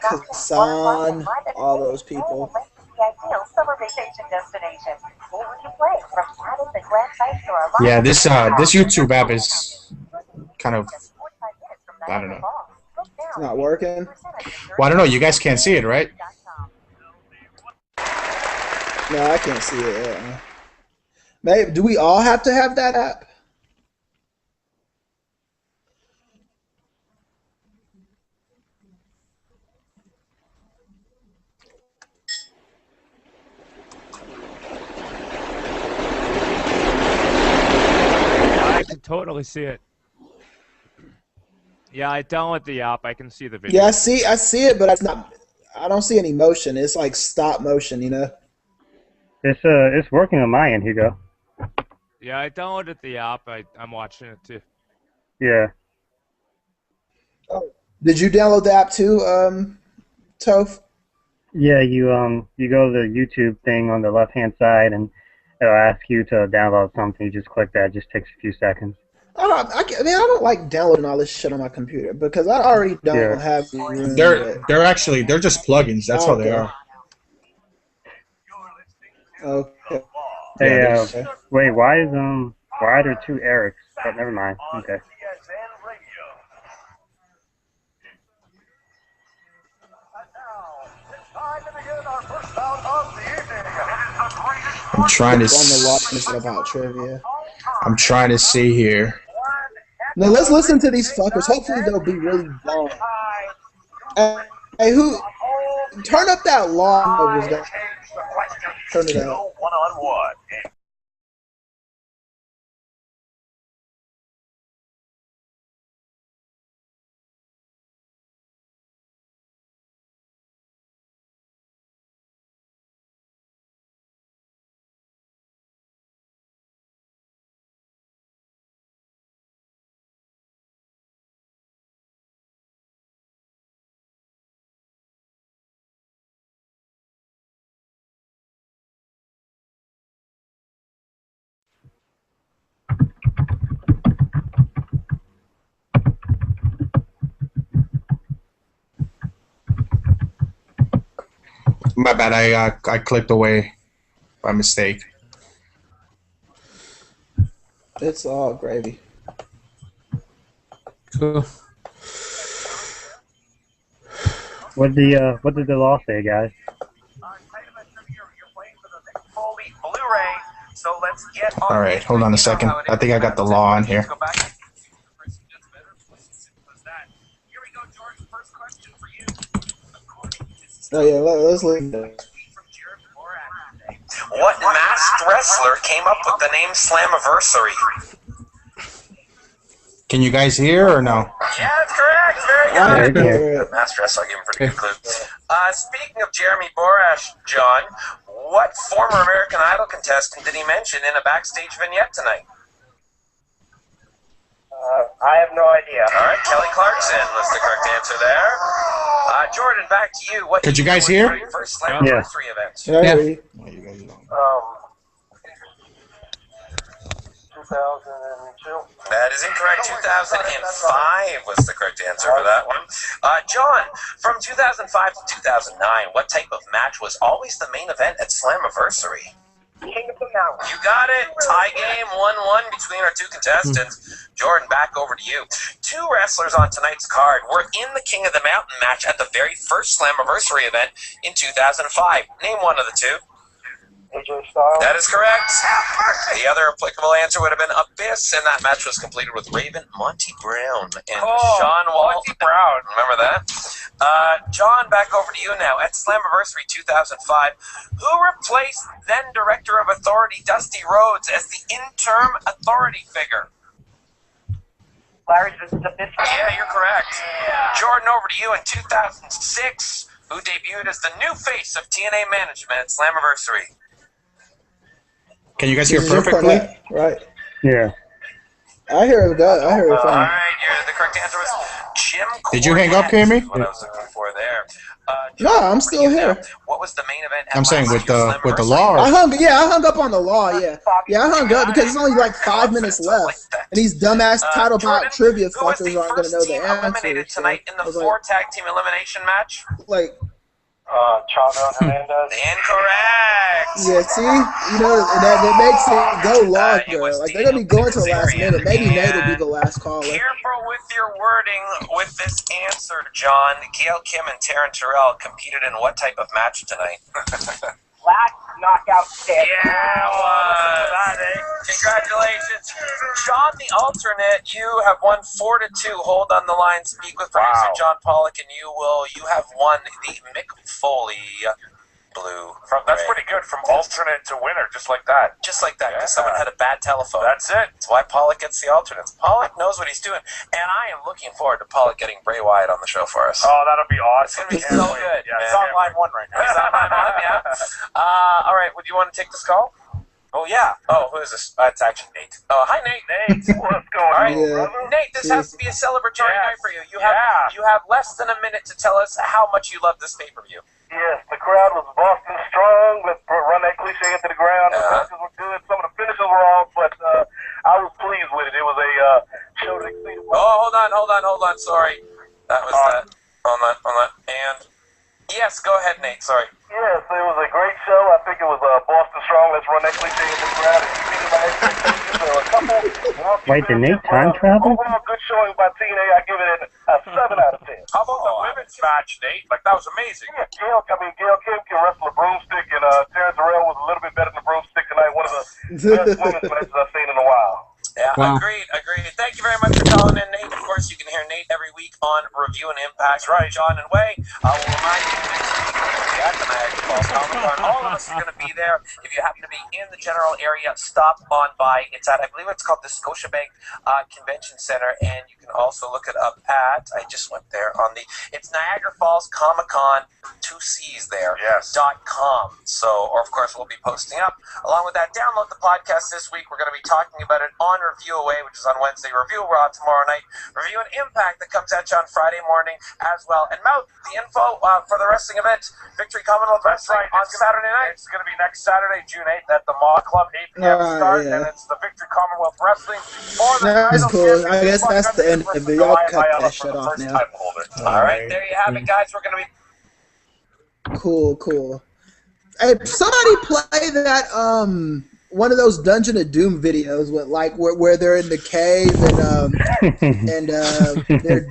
Hassan, all those people. The ideal summer vacation destination. Yeah, this YouTube app is kind of, I don't know. It's not working. Well, I don't know. You guys can't see it, right? No, I can't see it. Maybe, do we all have to have that app? I can totally see it. Yeah, I download the app. I can see the video. Yeah, I see it, but it's not. I don't see any motion. It's like stop motion, you know. It's working on my end, Hugo. Yeah, I downloaded the app. I'm watching it too. Yeah. Oh, did you download the app too, Toph? Yeah, you go to the YouTube thing on the left hand side, and it'll ask you to download something. You just click that. It just takes a few seconds. I don't like downloading all this shit on my computer because I already don't have. They're just plugins. That's all they are. Okay. Hey, wait, why are there two Erics? But never mind. Okay. I'm trying to. About trivia. I'm trying to see here. Now let's listen to these fuckers. Hopefully they'll be really long. Hey, who? Turn up that long. Turn it up. One-on-one. My bad. I clicked away by mistake. It's all gravy. Cool. What did the law say, guys? Blu-ray. So let's get on. All right, hold on a second. I think I got the law on here. Oh yeah, let's listen. What masked wrestler came up with the name Slammiversary? Can you guys hear or no? Yeah, that's correct. Very good. Yeah. Masked wrestler, I gave him a pretty good clue. Speaking of Jeremy Borash, John, what former American Idol contestant did he mention in a backstage vignette tonight? I have no idea. All right, Kelly Clarkson was the correct answer there. Jordan, back to you. What Could you guys hear? your first Slammiversary event? Yeah. Oh, you guys don't. 2002. That is incorrect. 2005 was the correct answer for that one. John, from 2005 to 2009, what type of match was always the main event at Slammiversary? King of the Mountain. You got it. Tie game, 1-1 between our two contestants. Jordan, back over to you. Two wrestlers on tonight's card were in the King of the Mountain match at the very first Slammiversary event in 2005. Name one of the two. AJ Styles. That is correct. The other applicable answer would have been Abyss, and that match was completed with Raven, Monty Brown, and Sean Wall. Monty Brown. Remember that? John, back over to you now. At Slammiversary 2005, who replaced then Director of Authority Dusty Rhodes as the interim authority figure? Larry Zabisco. Yeah, you're correct. Jordan, over to you. In 2006, who debuted as the new face of TNA management at Slammiversary? Can you guys hear perfectly? Right. Yeah. I hear it. I hear it All fine. right, the correct answer was Jim Cornette. Did you hang up, Cammy? What I was looking for there. No, I'm still here. What was the main event? At I'm saying last with year's the Slammiversary? law. I hung up on the law. Yeah, I hung up because it's only like 5 minutes left, and these dumbass title bout trivia Who was fuckers the aren't gonna first know the team answer. eliminated tonight in I the was four tag team elimination match? like, Chavo and Hernandez. Incorrect. Yeah, see, that makes it go longer. Like they're gonna be going to the last minute. Maybe Nate will be the last caller. Careful with your wording with this answer, John. Gail Kim and Taryn Terrell competed in what type of match tonight? Last knockout stand. Yeah, congratulations. John the alternate, you have won 4-2. Hold on the line, speak with producer John Pollock, and you have won the Mick Foley blue. That's pretty good, from alternate to winner, just like that. Just like that, because someone had a bad telephone. That's it. That's why Pollock gets the alternates. Pollock knows what he's doing, and I am looking forward to Pollock getting Bray Wyatt on the show for us. Oh, that'll be awesome. It's going to be so good. Yeah, he's on line 1 right now. He's on line 1, yeah. All right, would you want to take this call? Oh, yeah. Oh, who is this? It's actually Nate. Oh, hi, Nate. Nate, what's going on, brother? Nate, this has to be a celebratory night for you. You have less than a minute to tell us how much you love this pay-per-view. Yes, the crowd was Boston strong. Let's run that cliche into the ground. The matches were good. Some of the finishes were off, but I was pleased with it. It was a show that exceeded. Oh, hold on. Sorry. That was that. Hold on. And yes, go ahead, Nate. Sorry. Yes, it was a great show. I think it was Boston strong. Let's run that cliche into the ground. And exceeded my expectations. There were a couple. Wait, did Nate time travel? Overall, good showing by TNA. I give it a 7 out of 10. How about the women's match, Nate? Like, that was amazing. Yeah, Gail Kim can wrestle a broomstick, and Taryn Terrell was a little bit better than the broomstick tonight. One of the best women's matches I've seen in a while. Yeah, agreed. Thank you very much for calling in, Nate. Of course, you can hear Nate every week on Review and Impact. That's right. John and Way. I will remind you next week we'll be at the Niagara Falls Comic-Con. All of us are going to be there. If you happen to be in the general area, stop on by. It's at, I believe it's called the Scotiabank Convention Center, and you can also look it up at, I just went there, it's Niagara Falls Comic-Con, 2Cs there, .com. So, or of course, we'll be posting up. Along with that, download the podcast this week. We're going to be talking about it on Review Away, which is on Wednesday. Review Raw tomorrow night. Review and Impact that comes at you on Friday morning as well. And Mout, the info for the wrestling event, Victory Commonwealth Wrestling on Saturday night. It's going to be next Saturday, June 8th at the Maw Club, 8 p.m. start, and it's the Victory Commonwealth Wrestling for the That's title cool. I championship guess that's the end of it. Y'all cut that shit for the off first now. title holder. All right, there you have it, guys. We're going to be Cool. Hey, somebody play that one of those Dungeon of Doom videos with where they're in the cave and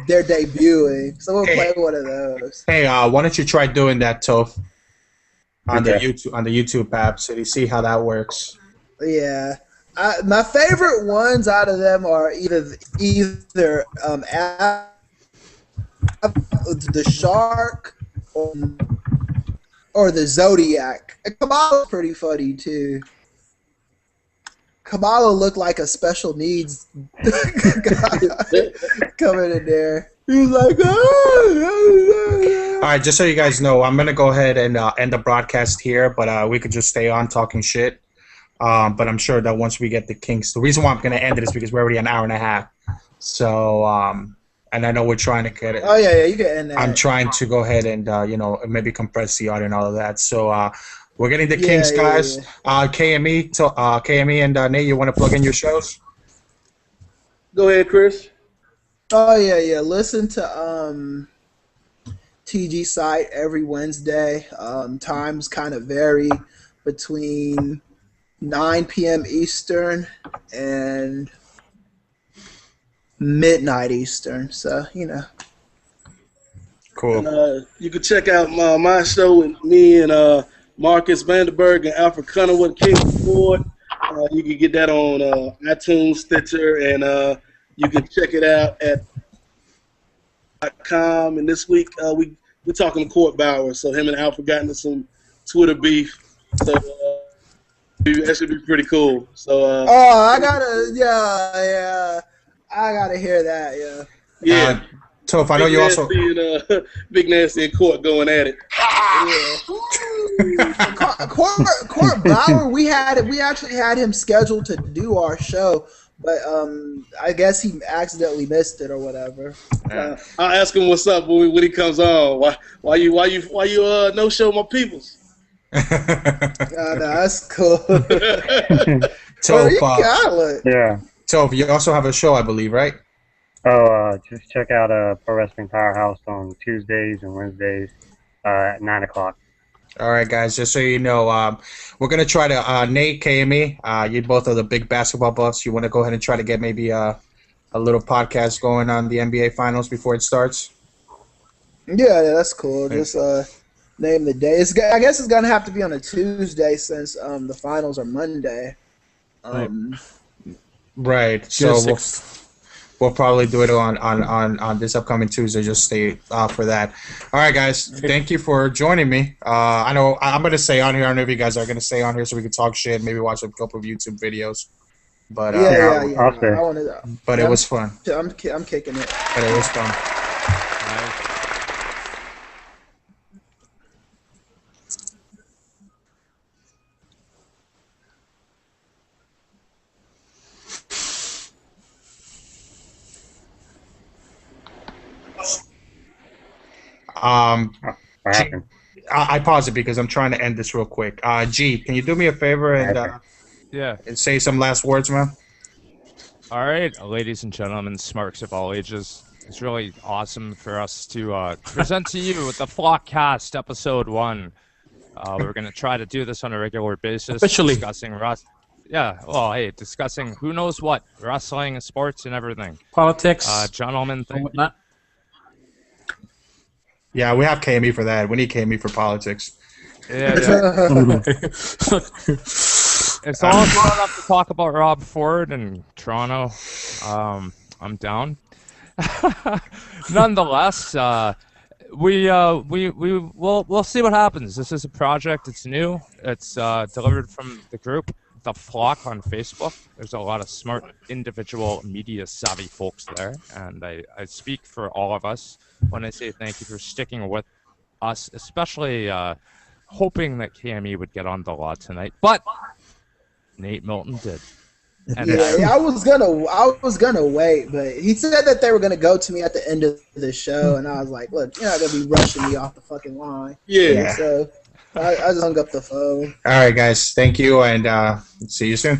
they're debuting. Someone play one of those. Hey, why don't you try doing that, Toph, on the YouTube app, so you see how that works. Yeah. My favorite ones out of them are either the Shark or the Zodiac. Kamala's pretty funny too. Kamala looked like a special needs guy coming in there. He was like, All right, just so you guys know, I'm gonna go ahead and end the broadcast here, but we could just stay on talking shit. But I'm sure that once we get the kinks, the reason why I'm gonna end it is because we're already an hour and a half. So, and I know we're trying to get it. Oh yeah, you can end that. I'm trying to go ahead and maybe compress the audio and all of that. So we're getting the kinks, guys. KME and Nate, you want to plug in your shows? Go ahead, Chris. Oh yeah. Listen to TG site every Wednesday. Times kind of vary between 9 p.m. Eastern and midnight Eastern. So Cool. You can check out my show with me and Marcus Vanderberg and Alfred Cunningham, King Ford. You can get that on iTunes, Stitcher, and you can check it out at .com. And this week we're talking to Court Bauer, so him and Alfred got into some Twitter beef. So that should be pretty cool. So I gotta hear that. Yeah. Toph, I know you also. Big Nasty and Court going at it. Court Bauer, we actually had him scheduled to do our show, but I guess he accidentally missed it or whatever. I'll ask him what's up when he comes on. Why you no show my peoples? No, that's cool. Toph, you also have a show, I believe, right? Oh, just check out Pro Wrestling Powerhouse on Tuesdays and Wednesdays at 9 o'clock. All right, guys. Just so you know, we're gonna try to Nate, KME. You both are the big basketball buffs. You want to go ahead and try to get maybe a little podcast going on the NBA Finals before it starts? Yeah, that's cool. Just name the day. I guess it's gonna have to be on a Tuesday since the finals are Monday. Right. So we'll probably do it on this upcoming Tuesday. Just stay for that. All right, guys. Thank you for joining me. I know I'm going to stay on here. I don't know if you guys are going to stay on here so we can talk shit, maybe watch a couple of YouTube videos. But yeah. I'll stay. But it was fun. I'm kicking it. But it was fun. What happened? I pause it because I'm trying to end this real quick. G, can you do me a favor and and say some last words, man? All right, ladies and gentlemen, smarks of all ages. It's really awesome for us to present to you the Flockcast episode 1. We're gonna try to do this on a regular basis, discussing discussing who knows what, wrestling, sports, and everything. Politics, gentlemen, whatnot. Yeah, we have KME for that. We need KME for politics. Yeah. It's all brought up to talk about Rob Ford and Toronto. I'm down. Nonetheless, we'll see what happens. This is a project. It's new. It's delivered from the group, The Flock, on Facebook. There's a lot of smart individual media savvy folks there, and I speak for all of us when I say thank you for sticking with us, especially hoping that KME would get on the law tonight, but Nate Milton did. And I was gonna wait, but he said that they were gonna go to me at the end of the show, and I was like, "Look, you're not gonna be rushing me off the fucking line." Yeah. So I just hung up the phone. All right, guys. Thank you, and see you soon.